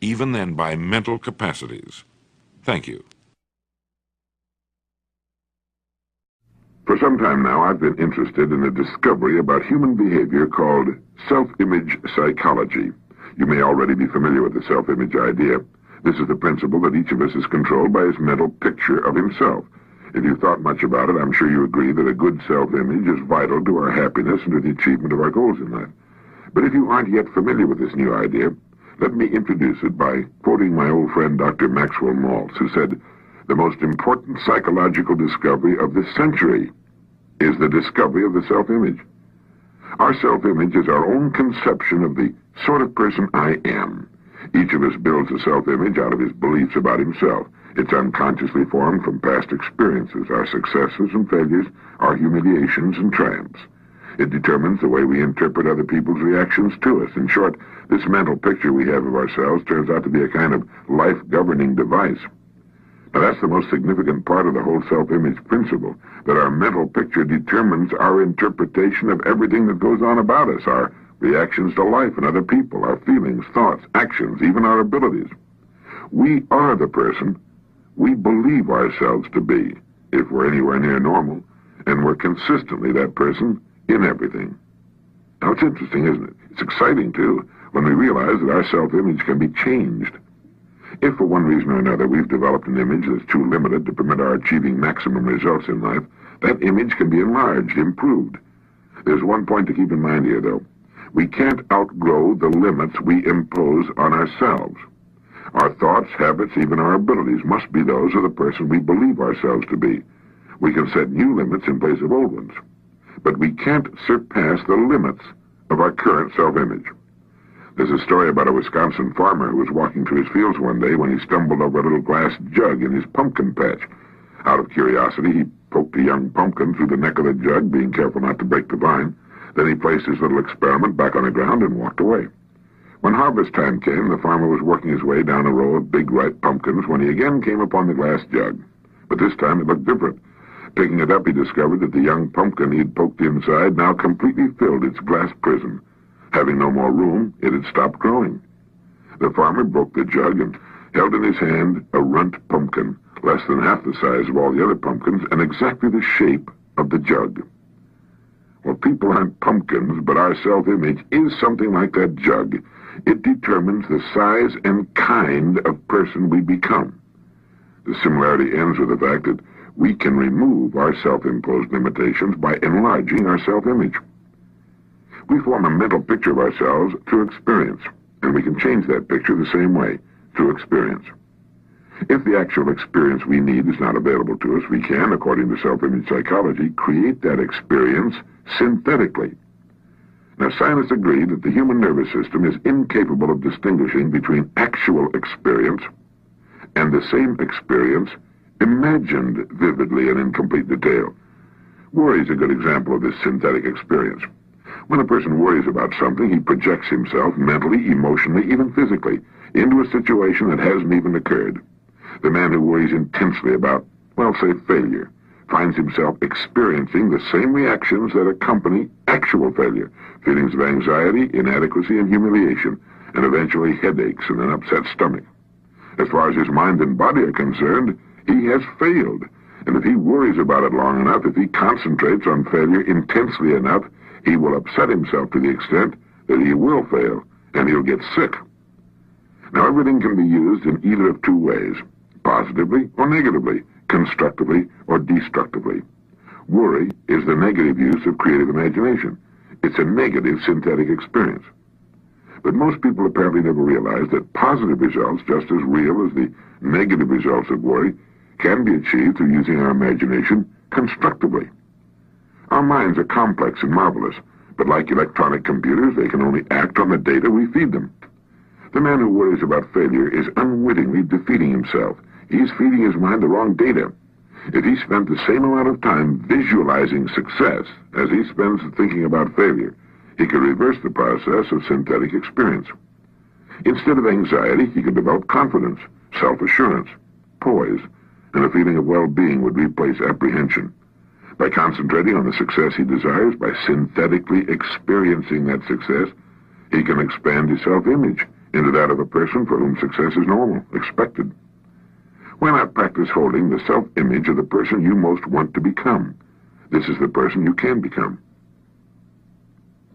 even than by mental capacities. Thank you. For some time now, I've been interested in a discovery about human behavior called self-image psychology. You may already be familiar with the self-image idea. This is the principle that each of us is controlled by his mental picture of himself. If you've thought much about it, I'm sure you agree that a good self-image is vital to our happiness and to the achievement of our goals in life. But if you aren't yet familiar with this new idea, let me introduce it by quoting my old friend Dr. Maxwell Maltz, who said, "The most important psychological discovery of this century is the discovery of the self-image." Our self-image is our own conception of the sort of person I am. Each of us builds a self-image out of his beliefs about himself. It's unconsciously formed from past experiences, our successes and failures, our humiliations and triumphs. It determines the way we interpret other people's reactions to us. In short, this mental picture we have of ourselves turns out to be a kind of life-governing device. Now, that's the most significant part of the whole self-image principle, that our mental picture determines our interpretation of everything that goes on about us, our reactions to life and other people, our feelings, thoughts, actions, even our abilities. We are the person we believe ourselves to be, if we're anywhere near normal, and we're consistently that person in everything. Now, it's interesting, isn't it? It's exciting, too, when we realize that our self-image can be changed. If for one reason or another we've developed an image that's too limited to permit our achieving maximum results in life, that image can be enlarged, improved. There's one point to keep in mind here, though. We can't outgrow the limits we impose on ourselves. Our thoughts, habits, even our abilities must be those of the person we believe ourselves to be. We can set new limits in place of old ones, but we can't surpass the limits of our current self-image. There's a story about a Wisconsin farmer who was walking through his fields one day when he stumbled over a little glass jug in his pumpkin patch. Out of curiosity, he poked a young pumpkin through the neck of the jug, being careful not to break the vine. Then he placed his little experiment back on the ground and walked away. When harvest time came, the farmer was working his way down a row of big ripe pumpkins when he again came upon the glass jug. But this time it looked different. Picking it up, he discovered that the young pumpkin he'd poked inside now completely filled its glass prison. Having no more room, it had stopped growing. The farmer broke the jug and held in his hand a runt pumpkin, less than half the size of all the other pumpkins and exactly the shape of the jug. Well, people aren't pumpkins, but our self-image is something like that jug. It determines the size and kind of person we become. The similarity ends with the fact that we can remove our self-imposed limitations by enlarging our self-image. We form a mental picture of ourselves through experience, and we can change that picture the same way, through experience. If the actual experience we need is not available to us, we can, according to self-image psychology, create that experience synthetically. Now, scientists agree that the human nervous system is incapable of distinguishing between actual experience and the same experience imagined vividly and in complete detail. Worry is a good example of this synthetic experience. When a person worries about something, he projects himself mentally, emotionally, even physically, into a situation that hasn't even occurred. The man who worries intensely about, well, say, failure, finds himself experiencing the same reactions that accompany actual failure, feelings of anxiety, inadequacy, and humiliation, and eventually headaches and an upset stomach. As far as his mind and body are concerned, he has failed. And if he worries about it long enough, if he concentrates on failure intensely enough, he will upset himself to the extent that he will fail, and he'll get sick. Now, everything can be used in either of two ways, positively or negatively, constructively or destructively. Worry is the negative use of creative imagination. It's a negative synthetic experience. But most people apparently never realize that positive results, just as real as the negative results of worry, can be achieved through using our imagination constructively. Our minds are complex and marvelous, but like electronic computers, they can only act on the data we feed them. The man who worries about failure is unwittingly defeating himself. He's feeding his mind the wrong data. If he spent the same amount of time visualizing success as he spends thinking about failure, he could reverse the process of synthetic experience. Instead of anxiety, he could develop confidence, self-assurance, poise, and a feeling of well-being would replace apprehension. By concentrating on the success he desires, by synthetically experiencing that success, he can expand his self-image into that of a person for whom success is normal, expected. Why not practice holding the self-image of the person you most want to become? This is the person you can become.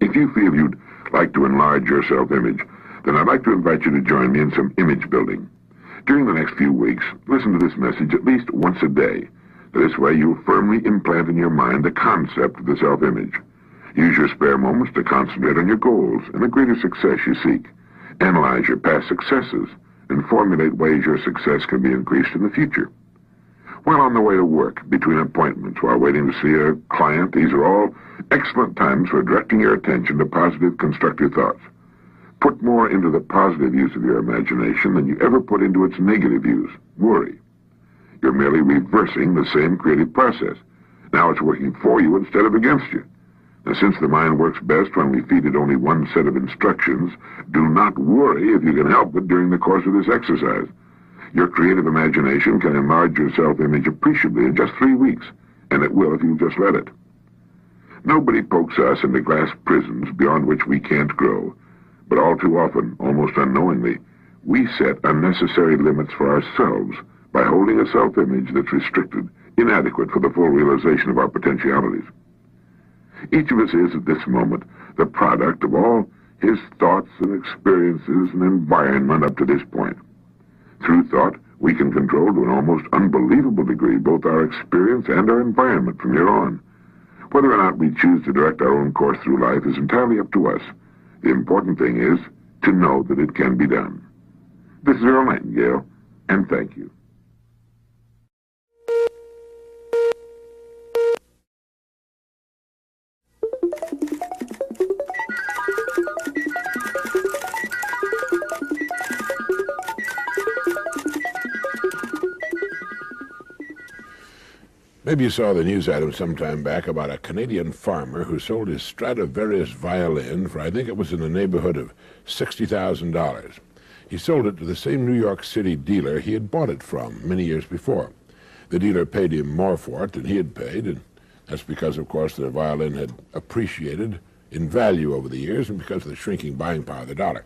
If you feel you'd like to enlarge your self-image, then I'd like to invite you to join me in some image building. During the next few weeks, listen to this message at least once a day. This way you'll firmly implant in your mind the concept of the self-image. Use your spare moments to concentrate on your goals and the greater success you seek. Analyze your past successes and formulate ways your success can be increased in the future. While on the way to work, between appointments, while waiting to see a client, these are all excellent times for directing your attention to positive, constructive thoughts. Put more into the positive use of your imagination than you ever put into its negative use, worry. You're merely reversing the same creative process. Now it's working for you instead of against you. Now, since the mind works best when we feed it only one set of instructions, do not worry if you can help it during the course of this exercise. Your creative imagination can enlarge your self-image appreciably in just 3 weeks, and it will if you just let it. Nobody pokes us into glass prisons beyond which we can't grow, but all too often, almost unknowingly, we set unnecessary limits for ourselves by holding a self-image that's restricted, inadequate for the full realization of our potentialities. Each of us is, at this moment, the product of all his thoughts and experiences and environment up to this point. Through thought, we can control to an almost unbelievable degree both our experience and our environment from here on. Whether or not we choose to direct our own course through life is entirely up to us. The important thing is to know that it can be done. This is Earl Nightingale, and thank you. Maybe you saw the news item some time back about a Canadian farmer who sold his Stradivarius violin for, I think it was in the neighborhood of $60,000. He sold it to the same New York City dealer he had bought it from many years before. The dealer paid him more for it than he had paid, and that's because, of course, the violin had appreciated in value over the years and because of the shrinking buying power of the dollar.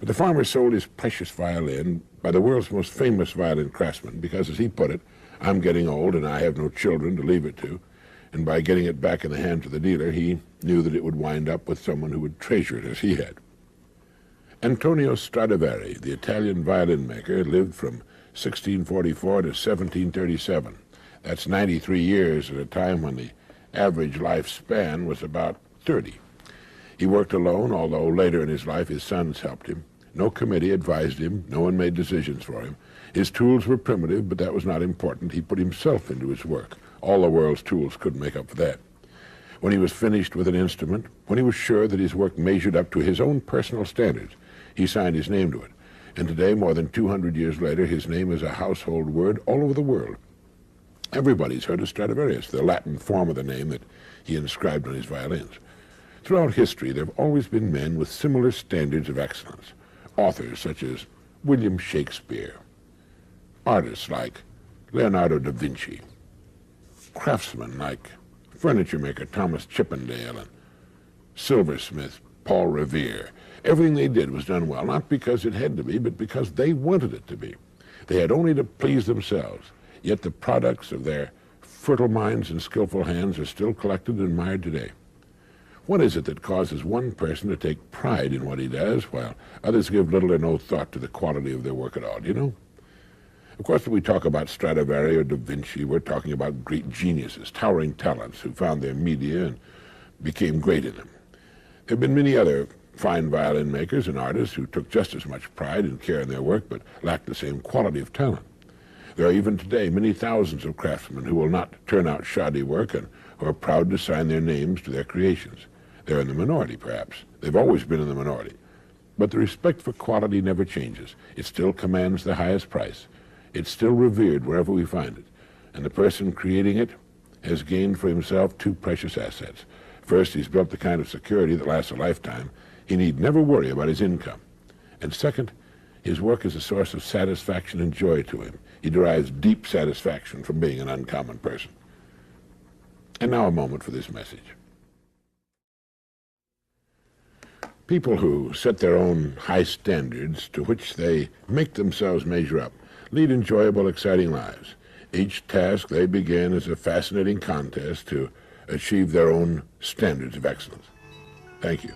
But the farmer sold his precious violin by the world's most famous violin craftsman because, as he put it, I'm getting old and I have no children to leave it to. And by getting it back in the hands of the dealer, he knew that it would wind up with someone who would treasure it as he had. Antonio Stradivari, the Italian violin maker, lived from 1644 to 1737. That's 93 years at a time when the average lifespan was about 30. He worked alone, although later in his life his sons helped him. No committee advised him. No one made decisions for him. His tools were primitive, but that was not important. He put himself into his work. All the world's tools couldn't make up for that. When he was finished with an instrument, when he was sure that his work measured up to his own personal standards, he signed his name to it. And today, more than 200 years later, his name is a household word all over the world. Everybody's heard of Stradivarius, the Latin form of the name that he inscribed on his violins. Throughout history, there have always been men with similar standards of excellence. Authors such as William Shakespeare, artists like Leonardo da Vinci, craftsmen like furniture maker Thomas Chippendale and silversmith Paul Revere. Everything they did was done well, not because it had to be, but because they wanted it to be. They had only to please themselves, yet the products of their fertile minds and skillful hands are still collected and admired today. What is it that causes one person to take pride in what he does, while others give little or no thought to the quality of their work at all, do you know? Of course, when we talk about Stradivari or Da Vinci, we're talking about great geniuses, towering talents who found their media and became great in them. There have been many other fine violin makers and artists who took just as much pride and care in their work, but lacked the same quality of talent. There are even today many thousands of craftsmen who will not turn out shoddy work and who are proud to sign their names to their creations. They're in the minority, perhaps. They've always been in the minority. But the respect for quality never changes. It still commands the highest price. It's still revered wherever we find it. And the person creating it has gained for himself two precious assets. First, he's built the kind of security that lasts a lifetime. He need never worry about his income. And second, his work is a source of satisfaction and joy to him. He derives deep satisfaction from being an uncommon person. And now a moment for this message. People who set their own high standards to which they make themselves measure up lead enjoyable, exciting lives. Each task they begin is a fascinating contest to achieve their own standards of excellence. Thank you.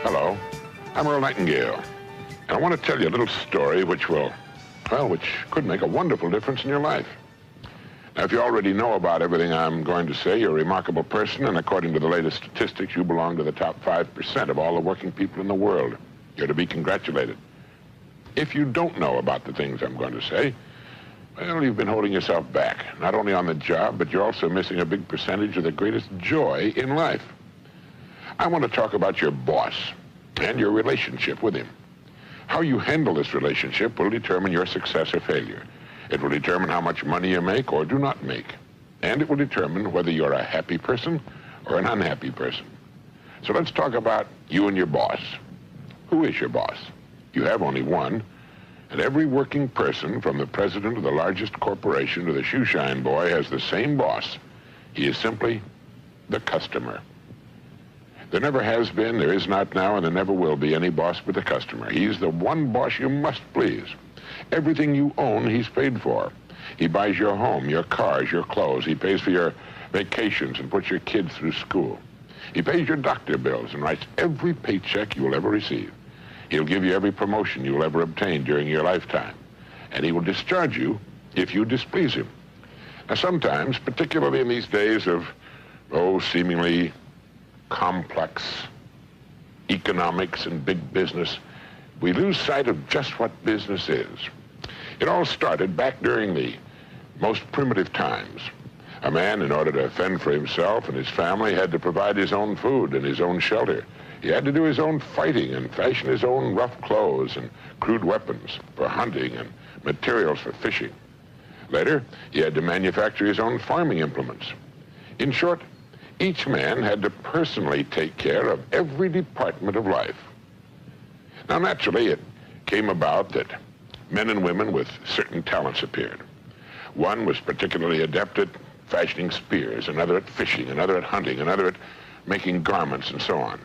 Hello, I'm Earl Nightingale, and I want to tell you a little story which could make a wonderful difference in your life. Now, if you already know about everything I'm going to say, you're a remarkable person, and according to the latest statistics, you belong to the top 5% of all the working people in the world. You're to be congratulated. If you don't know about the things I'm going to say, well, you've been holding yourself back, not only on the job, but you're also missing a big percentage of the greatest joy in life. I want to talk about your boss and your relationship with him. How you handle this relationship will determine your success or failure. It will determine how much money you make or do not make. And it will determine whether you're a happy person or an unhappy person. So let's talk about you and your boss. Who is your boss? You have only one. And every working person, from the president of the largest corporation to the shoeshine boy, has the same boss. He is simply the customer. There never has been, there is not now, and there never will be any boss but the customer. He's the one boss you must please. Everything you own, he's paid for. He buys your home, your cars, your clothes. He pays for your vacations and puts your kids through school. He pays your doctor bills and writes every paycheck you will ever receive. He'll give you every promotion you will ever obtain during your lifetime. And he will discharge you if you displease him. Now, sometimes, particularly in these days of, seemingly complex economics and big business, we lose sight of just what business is. It all started back during the most primitive times. A man, in order to fend for himself and his family, had to provide his own food and his own shelter. He had to do his own fighting and fashion his own rough clothes and crude weapons for hunting and materials for fishing. Later, he had to manufacture his own farming implements. In short, each man had to personally take care of every department of life. Now, naturally, it came about that men and women with certain talents appeared. One was particularly adept at fashioning spears, another at fishing, another at hunting, another at making garments, and so on.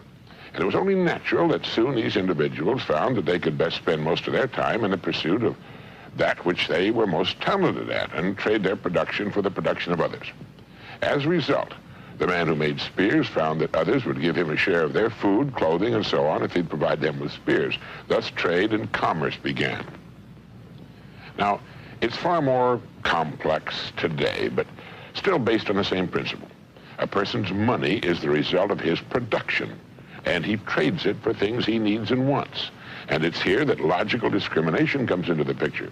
And it was only natural that soon these individuals found that they could best spend most of their time in the pursuit of that which they were most talented at and trade their production for the production of others. As a result, the man who made spears found that others would give him a share of their food, clothing, and so on if he'd provide them with spears. Thus, trade and commerce began. Now, it's far more complex today, but still based on the same principle. A person's money is the result of his production, and he trades it for things he needs and wants. And it's here that logical discrimination comes into the picture.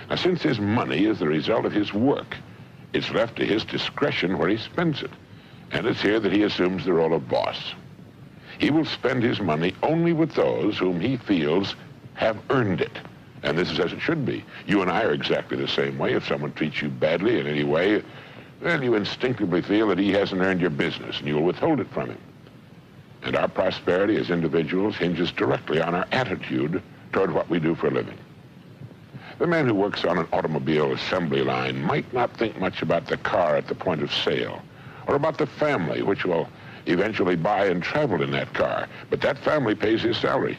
Now, since his money is the result of his work, it's left to his discretion where he spends it. And it's here that he assumes the role of boss. He will spend his money only with those whom he feels have earned it. And this is as it should be. You and I are exactly the same way. If someone treats you badly in any way, then you instinctively feel that he hasn't earned your business, and you'll withhold it from him. And our prosperity as individuals hinges directly on our attitude toward what we do for a living. The man who works on an automobile assembly line might not think much about the car at the point of sale, or about the family which will eventually buy and travel in that car. But that family pays his salary,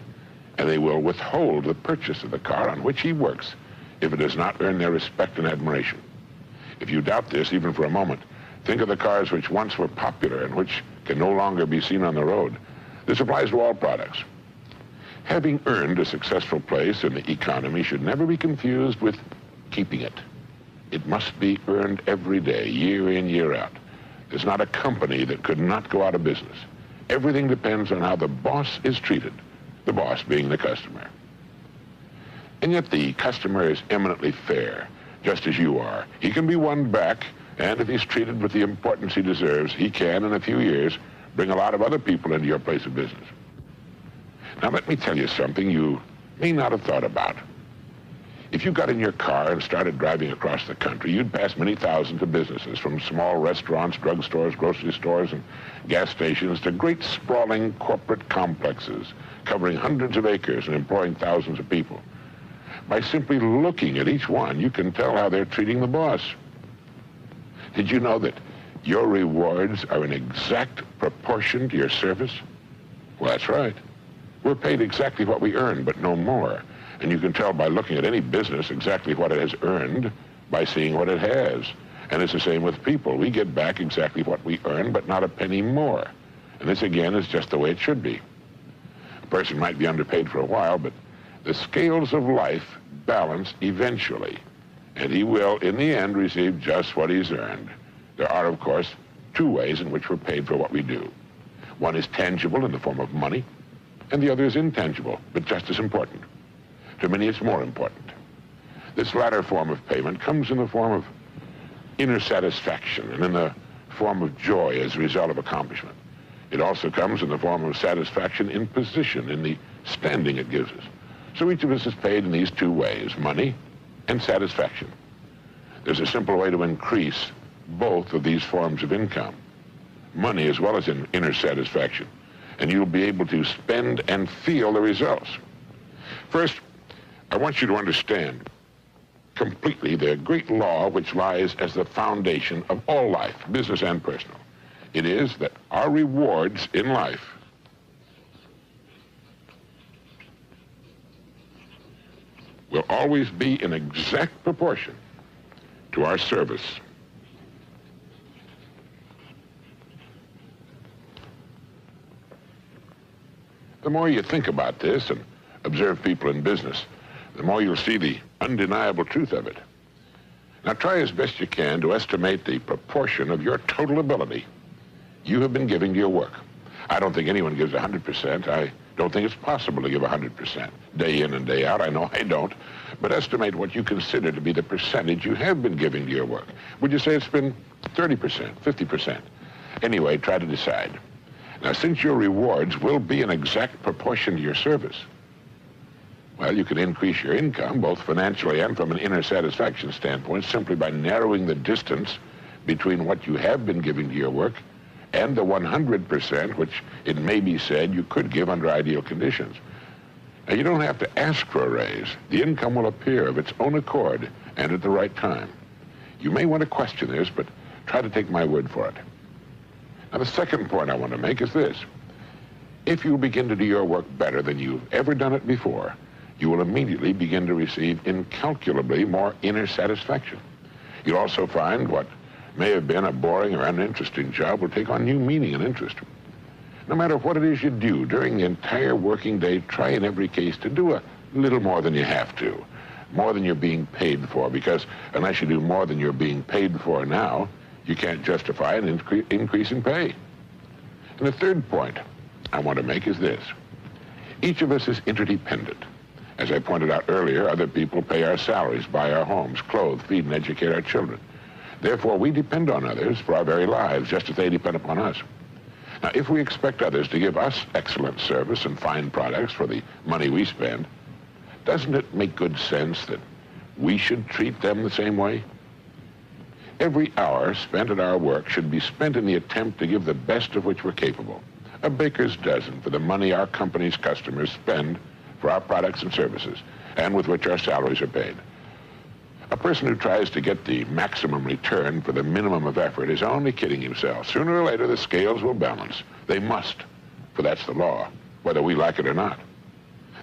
and they will withhold the purchase of the car on which he works if it does not earn their respect and admiration. If you doubt this, even for a moment, think of the cars which once were popular and which can no longer be seen on the road. This applies to all products. Having earned a successful place in the economy should never be confused with keeping it. It must be earned every day, year in, year out. There's not a company that could not go out of business. Everything depends on how the boss is treated, the boss being the customer. And yet the customer is eminently fair, just as you are. He can be won back, and if he's treated with the importance he deserves, he can, in a few years, bring a lot of other people into your place of business. Now, let me tell you something you may not have thought about. If you got in your car and started driving across the country, you'd pass many thousands of businesses, from small restaurants, drugstores, grocery stores, and gas stations to great sprawling corporate complexes covering hundreds of acres and employing thousands of people. By simply looking at each one, you can tell how they're treating the boss. Did you know that your rewards are in exact proportion to your service? Well, that's right. We're paid exactly what we earn, but no more. And you can tell by looking at any business exactly what it has earned by seeing what it has. And it's the same with people. We get back exactly what we earn, but not a penny more. And this, again, is just the way it should be. A person might be underpaid for a while, but the scales of life balance eventually. And he will, in the end, receive just what he's earned. There are, of course, two ways in which we're paid for what we do. One is tangible in the form of money, and the other is intangible, but just as important. To many, it's more important. This latter form of payment comes in the form of inner satisfaction and in the form of joy as a result of accomplishment. It also comes in the form of satisfaction in position, in the standing it gives us. So each of us is paid in these two ways, money and satisfaction. There's a simple way to increase both of these forms of income, money as well as in inner satisfaction, and you'll be able to spend and feel the results. First, I want you to understand completely the great law which lies as the foundation of all life, business and personal. It is that our rewards in life will always be in exact proportion to our service. The more you think about this and observe people in business, the more you'll see the undeniable truth of it. Now try as best you can to estimate the proportion of your total ability you have been giving to your work. I don't think anyone gives 100%. I don't think it's possible to give 100%. Day in and day out, I know I don't. But estimate what you consider to be the percentage you have been giving to your work. Would you say it's been 30%, 50%? Anyway, try to decide. Now, since your rewards will be an exact proportion to your service, well, you can increase your income, both financially and from an inner satisfaction standpoint, simply by narrowing the distance between what you have been giving to your work and the 100%, which it may be said you could give under ideal conditions. Now, you don't have to ask for a raise. The income will appear of its own accord and at the right time. You may want to question this, but try to take my word for it. Now, the second point I want to make is this. If you begin to do your work better than you've ever done it before, you will immediately begin to receive incalculably more inner satisfaction. You'll also find what may have been a boring or uninteresting job will take on new meaning and interest. No matter what it is you do during the entire working day, try in every case to do a little more than you have to, more than you're being paid for, because unless you do more than you're being paid for now, you can't justify an increase in pay. And the third point I want to make is this. Each of us is interdependent. As I pointed out earlier, other people pay our salaries, buy our homes, clothe, feed, and educate our children. Therefore, we depend on others for our very lives, just as they depend upon us. Now, if we expect others to give us excellent service and fine products for the money we spend, doesn't it make good sense that we should treat them the same way? Every hour spent at our work should be spent in the attempt to give the best of which we're capable. A baker's dozen for the money our company's customers spend for our products and services, and with which our salaries are paid. A person who tries to get the maximum return for the minimum of effort is only kidding himself. Sooner or later, the scales will balance. They must, for that's the law, whether we like it or not.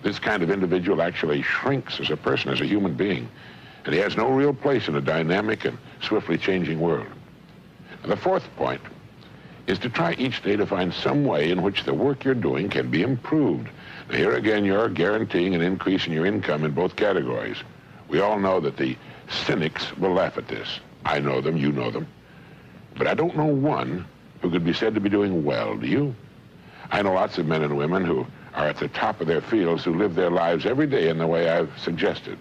This kind of individual actually shrinks as a person, as a human being, and he has no real place in a dynamic and swiftly changing world. And the fourth point is to try each day to find some way in which the work you're doing can be improved. Now, here again, you're guaranteeing an increase in your income in both categories. We all know that the cynics will laugh at this. I know them, you know them. But I don't know one who could be said to be doing well, do you? I know lots of men and women who are at the top of their fields who live their lives every day in the way I've suggested.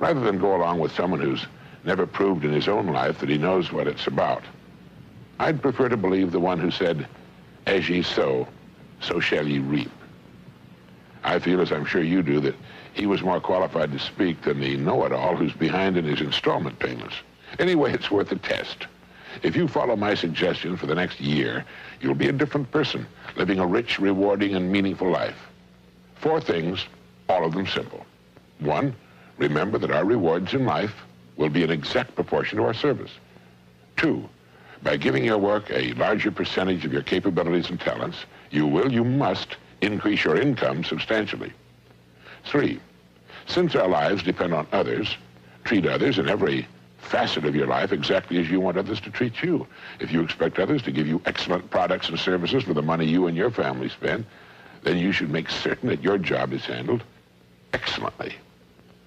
Rather than go along with someone who's never proved in his own life that he knows what it's about, I'd prefer to believe the one who said, "As ye sow, so shall ye reap." I feel, as I'm sure you do, that he was more qualified to speak than the know-it-all who's behind in his installment payments. Anyway, it's worth a test. If you follow my suggestion for the next year, you'll be a different person, living a rich, rewarding, and meaningful life. 4 things, all of them simple. 1, remember that our rewards in life will be an exact proportion to our service. 2, by giving your work a larger percentage of your capabilities and talents, you must increase your income substantially. 3, since our lives depend on others, treat others in every facet of your life exactly as you want others to treat you. If you expect others to give you excellent products and services for the money you and your family spend, then you should make certain that your job is handled excellently,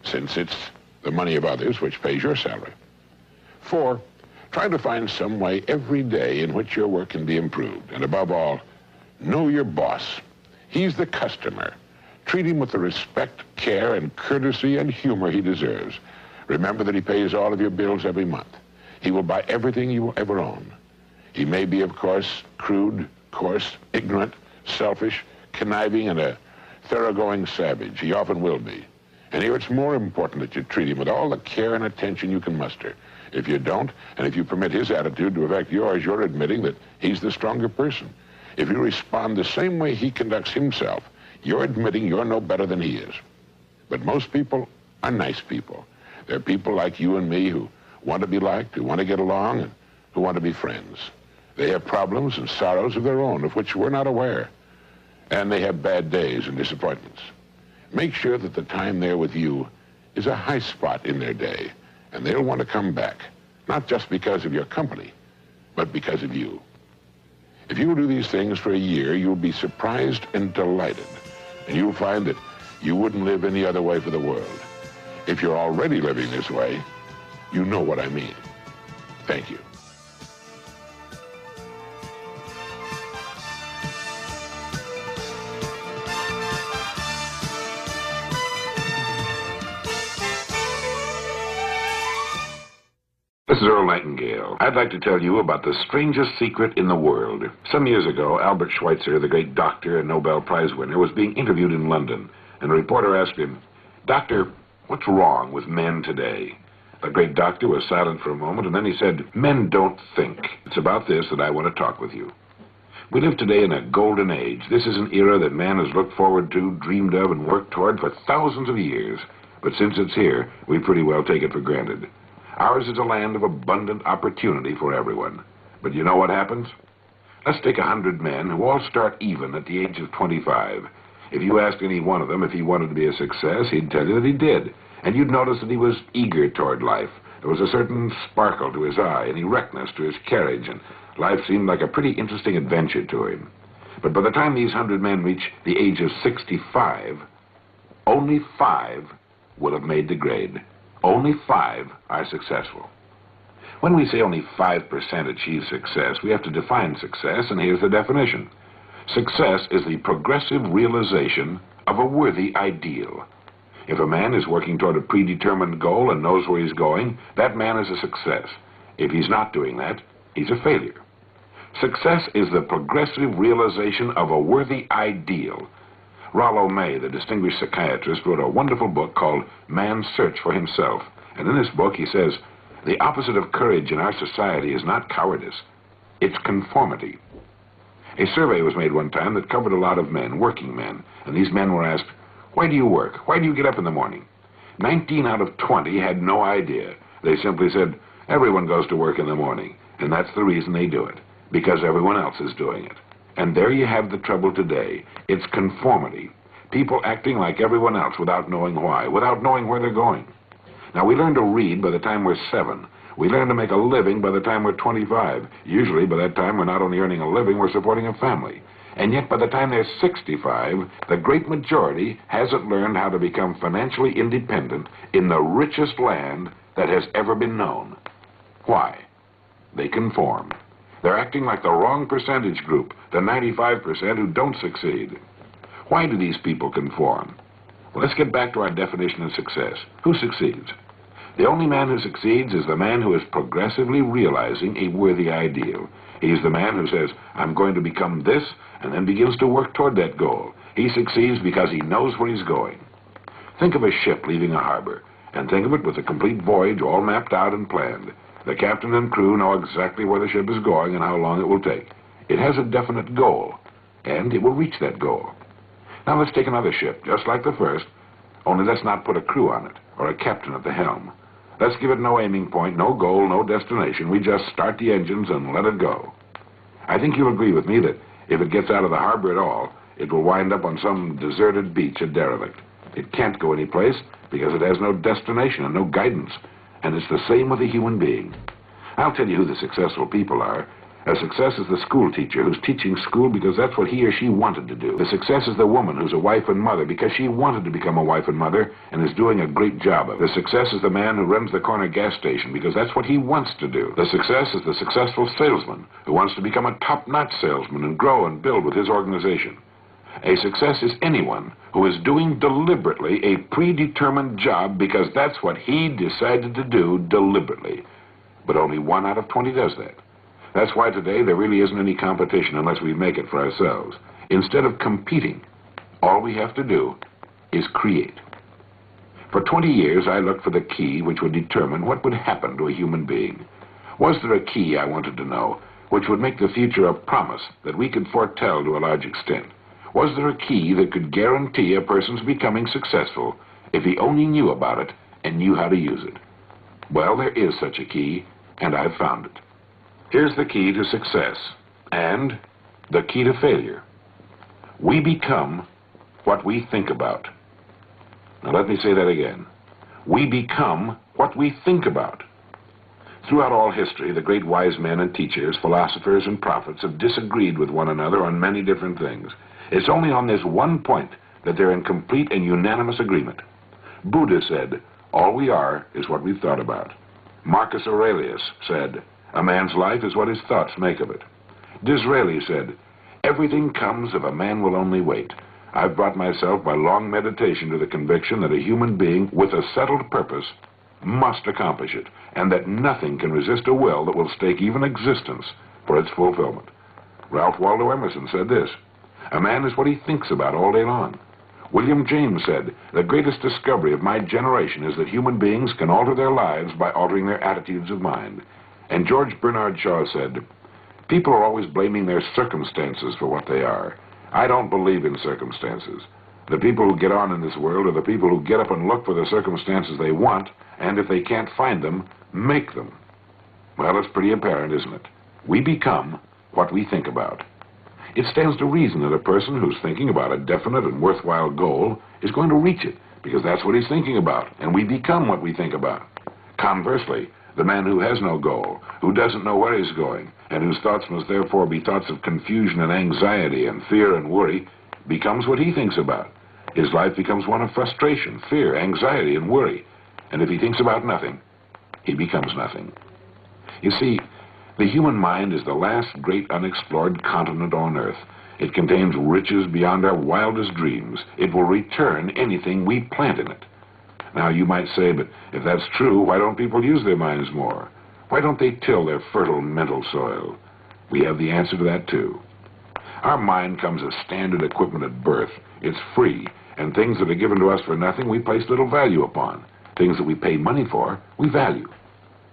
since it's the money of others which pays your salary. 4, try to find some way every day in which your work can be improved. And above all, know your boss. He's the customer. Treat him with the respect, care, and courtesy and humor he deserves. Remember that he pays all of your bills every month. He will buy everything you will ever own. He may be, of course, crude, coarse, ignorant, selfish, conniving, and a thoroughgoing savage. He often will be. And here it's more important that you treat him with all the care and attention you can muster. If you don't, and if you permit his attitude to affect yours, you're admitting that he's the stronger person. If you respond the same way he conducts himself, you're admitting you're no better than he is. But most people are nice people. They're people like you and me who want to be liked, who want to get along, and who want to be friends. They have problems and sorrows of their own, of which we're not aware. And they have bad days and disappointments. Make sure that the time they're with you is a high spot in their day, and they'll want to come back, not just because of your company, but because of you. If you will do these things for a year, you'll be surprised and delighted, and you'll find that you wouldn't live any other way for the world. If you're already living this way, you know what I mean. Thank you. This is Earl Nightingale. I'd like to tell you about the strangest secret in the world. Some years ago, Albert Schweitzer, the great doctor and Nobel Prize winner, was being interviewed in London, and a reporter asked him, "Doctor, what's wrong with men today?" The great doctor was silent for a moment, and then he said, "Men don't think. It's about this that I want to talk with you. We live today in a golden age. This is an era that man has looked forward to, dreamed of, and worked toward for thousands of years. But since it's here, we pretty well take it for granted. Ours is a land of abundant opportunity for everyone. But you know what happens? Let's take 100 men who all start even at the age of 25. If you asked any one of them if he wanted to be a success, he'd tell you that he did. And you'd notice that he was eager toward life. There was a certain sparkle to his eye, an erectness to his carriage, and life seemed like a pretty interesting adventure to him. But by the time these 100 men reach the age of 65, only 5 will have made the grade. Only 5 are successful. When we say only 5% achieve success, we have to define success, and here's the definition. Success is the progressive realization of a worthy ideal. If a man is working toward a predetermined goal and knows where he's going, that man is a success. If he's not doing that, he's a failure. Success is the progressive realization of a worthy ideal. Rollo May, the distinguished psychiatrist, wrote a wonderful book called Man's Search for Himself. And in this book he says, the opposite of courage in our society is not cowardice, it's conformity. A survey was made one time that covered a lot of men, working men, and these men were asked, why do you work? Why do you get up in the morning? 19 out of 20 had no idea. They simply said, everyone goes to work in the morning, and that's the reason they do it, because everyone else is doing it. And there you have the trouble today. It's conformity. People acting like everyone else without knowing why, without knowing where they're going. Now, we learn to read by the time we're 7. We learn to make a living by the time we're 25. Usually, by that time, we're not only earning a living, we're supporting a family. And yet, by the time they're 65, the great majority hasn't learned how to become financially independent in the richest land that has ever been known. Why? They conform. They're acting like the wrong percentage group, the 95% who don't succeed. Why do these people conform? Well, let's get back to our definition of success. Who succeeds? The only man who succeeds is the man who is progressively realizing a worthy ideal. He's the man who says, I'm going to become this, and then begins to work toward that goal. He succeeds because he knows where he's going. Think of a ship leaving a harbor, and think of it with a complete voyage all mapped out and planned. The captain and crew know exactly where the ship is going and how long it will take. It has a definite goal, and it will reach that goal. Now let's take another ship, just like the first, only let's not put a crew on it, or a captain at the helm. Let's give it no aiming point, no goal, no destination. We just start the engines and let it go. I think you'll agree with me that if it gets out of the harbor at all, it will wind up on some deserted beach, a derelict. It can't go anyplace because it has no destination and no guidance. And it's the same with a human being. I'll tell you who the successful people are. A success is the school teacher who's teaching school because that's what he or she wanted to do. The success is the woman who's a wife and mother because she wanted to become a wife and mother and is doing a great job of it. The success is the man who runs the corner gas station because that's what he wants to do. The success is the successful salesman who wants to become a top-notch salesman and grow and build with his organization. A success is anyone who is doing deliberately a predetermined job because that's what he decided to do deliberately. But only 1 out of 20 does that. That's why today there really isn't any competition unless we make it for ourselves. Instead of competing, all we have to do is create. For 20 years, I looked for the key which would determine what would happen to a human being. Was there a key, I wanted to know, which would make the future a promise that we could foretell to a large extent? Was there a key that could guarantee a person's becoming successful if he only knew about it and knew how to use it? Well, there is such a key, and I've found it. Here's the key to success and the key to failure. We become what we think about. Now let me say that again. We become what we think about. Throughout all history, the great wise men and teachers, philosophers and prophets have disagreed with one another on many different things. It's only on this one point that they're in complete and unanimous agreement. Buddha said, all we are is what we've thought about. Marcus Aurelius said, a man's life is what his thoughts make of it. Disraeli said, everything comes if a man will only wait. I've brought myself by long meditation to the conviction that a human being with a settled purpose must accomplish it, and that nothing can resist a will that will stake even existence for its fulfillment. Ralph Waldo Emerson said this, "A man is what he thinks about all day long." William James said, "The greatest discovery of my generation is that human beings can alter their lives by altering their attitudes of mind." And George Bernard Shaw said, "People are always blaming their circumstances for what they are. I don't believe in circumstances. The people who get on in this world are the people who get up and look for the circumstances they want, and if they can't find them, make them." Well, it's pretty apparent, isn't it? We become what we think about. It stands to reason that a person who's thinking about a definite and worthwhile goal is going to reach it, because that's what he's thinking about, and we become what we think about. Conversely, the man who has no goal, who doesn't know where he's going, and whose thoughts must therefore be thoughts of confusion and anxiety and fear and worry, becomes what he thinks about. His life becomes one of frustration, fear, anxiety, and worry. And if he thinks about nothing, he becomes nothing. You see, the human mind is the last great unexplored continent on Earth. It contains riches beyond our wildest dreams. It will return anything we plant in it. Now, you might say, but if that's true, why don't people use their minds more? Why don't they till their fertile mental soil? We have the answer to that, too. Our mind comes as standard equipment at birth. It's free, and things that are given to us for nothing we place little value upon. Things that we pay money for, we value.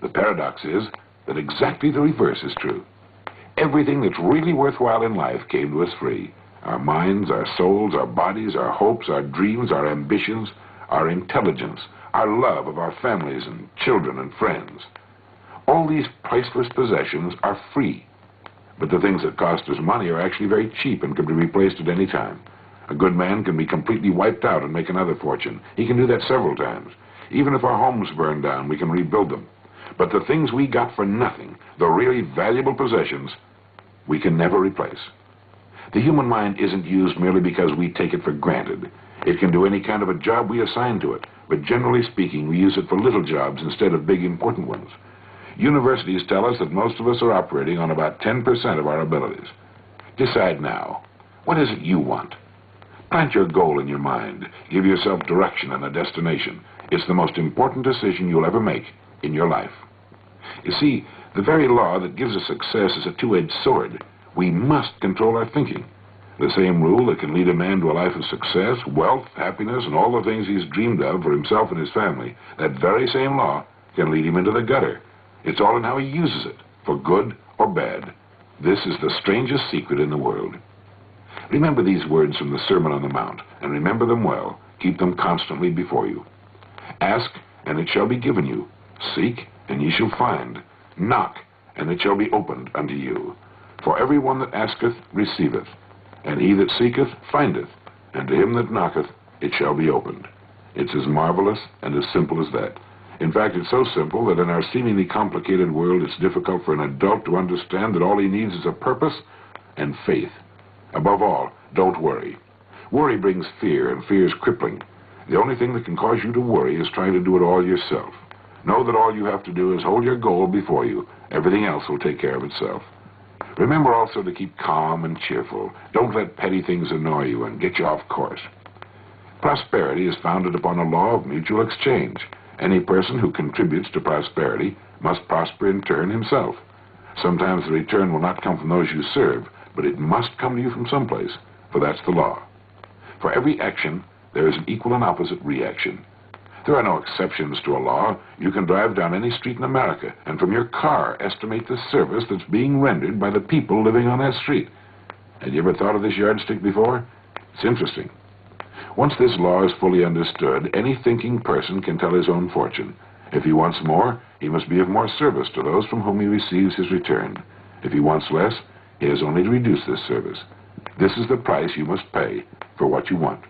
The paradox is that exactly the reverse is true. Everything that's really worthwhile in life came to us free. Our minds, our souls, our bodies, our hopes, our dreams, our ambitions, our intelligence, our love of our families and children and friends. All these priceless possessions are free. But the things that cost us money are actually very cheap and can be replaced at any time. A good man can be completely wiped out and make another fortune. He can do that several times. Even if our homes burn down, we can rebuild them. But the things we got for nothing, the really valuable possessions, we can never replace. The human mind isn't used merely because we take it for granted. It can do any kind of a job we assign to it, but generally speaking, we use it for little jobs instead of big important ones. Universities tell us that most of us are operating on about 10% of our abilities. Decide now, what is it you want? Plant your goal in your mind. Give yourself direction and a destination. It's the most important decision you'll ever make in your life. You see, the very law that gives us success is a two-edged sword. We must control our thinking. The same rule that can lead a man to a life of success, wealth, happiness, and all the things he's dreamed of for himself and his family, that very same law can lead him into the gutter. It's all in how he uses it, for good or bad. This is the strangest secret in the world. Remember these words from the Sermon on the Mount, and remember them well. Keep them constantly before you. Ask, and it shall be given you. Seek, and ye shall find. Knock, and it shall be opened unto you. For every one that asketh receiveth, and he that seeketh findeth, and to him that knocketh it shall be opened. It's as marvelous and as simple as that. In fact, it's so simple that in our seemingly complicated world, it's difficult for an adult to understand that all he needs is a purpose and faith. Above all, don't worry. Worry brings fear, and fear is crippling. The only thing that can cause you to worry is trying to do it all yourself. Know that all you have to do is hold your goal before you. Everything else will take care of itself. Remember also to keep calm and cheerful. Don't let petty things annoy you and get you off course. Prosperity is founded upon a law of mutual exchange. Any person who contributes to prosperity must prosper in turn himself. Sometimes the return will not come from those you serve, but it must come to you from someplace, for that's the law. For every action, there is an equal and opposite reaction. There are no exceptions to a law. You can drive down any street in America, and from your car estimate the service that's being rendered by the people living on that street. Had you ever thought of this yardstick before? It's interesting. Once this law is fully understood, any thinking person can tell his own fortune. If he wants more, he must be of more service to those from whom he receives his return. If he wants less, he has only to reduce this service. This is the price you must pay for what you want.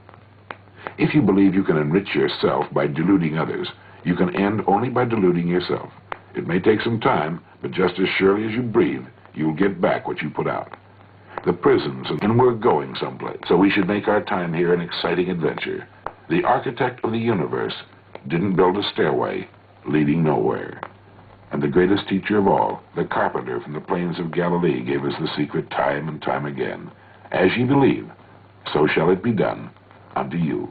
If you believe you can enrich yourself by deluding others, you can end only by deluding yourself. It may take some time, but just as surely as you breathe, you'll get back what you put out. The prisons, and we're going someplace, so we should make our time here an exciting adventure. The architect of the universe didn't build a stairway leading nowhere. And the greatest teacher of all, the carpenter from the plains of Galilee, gave us the secret time and time again. As ye believe, so shall it be done unto you.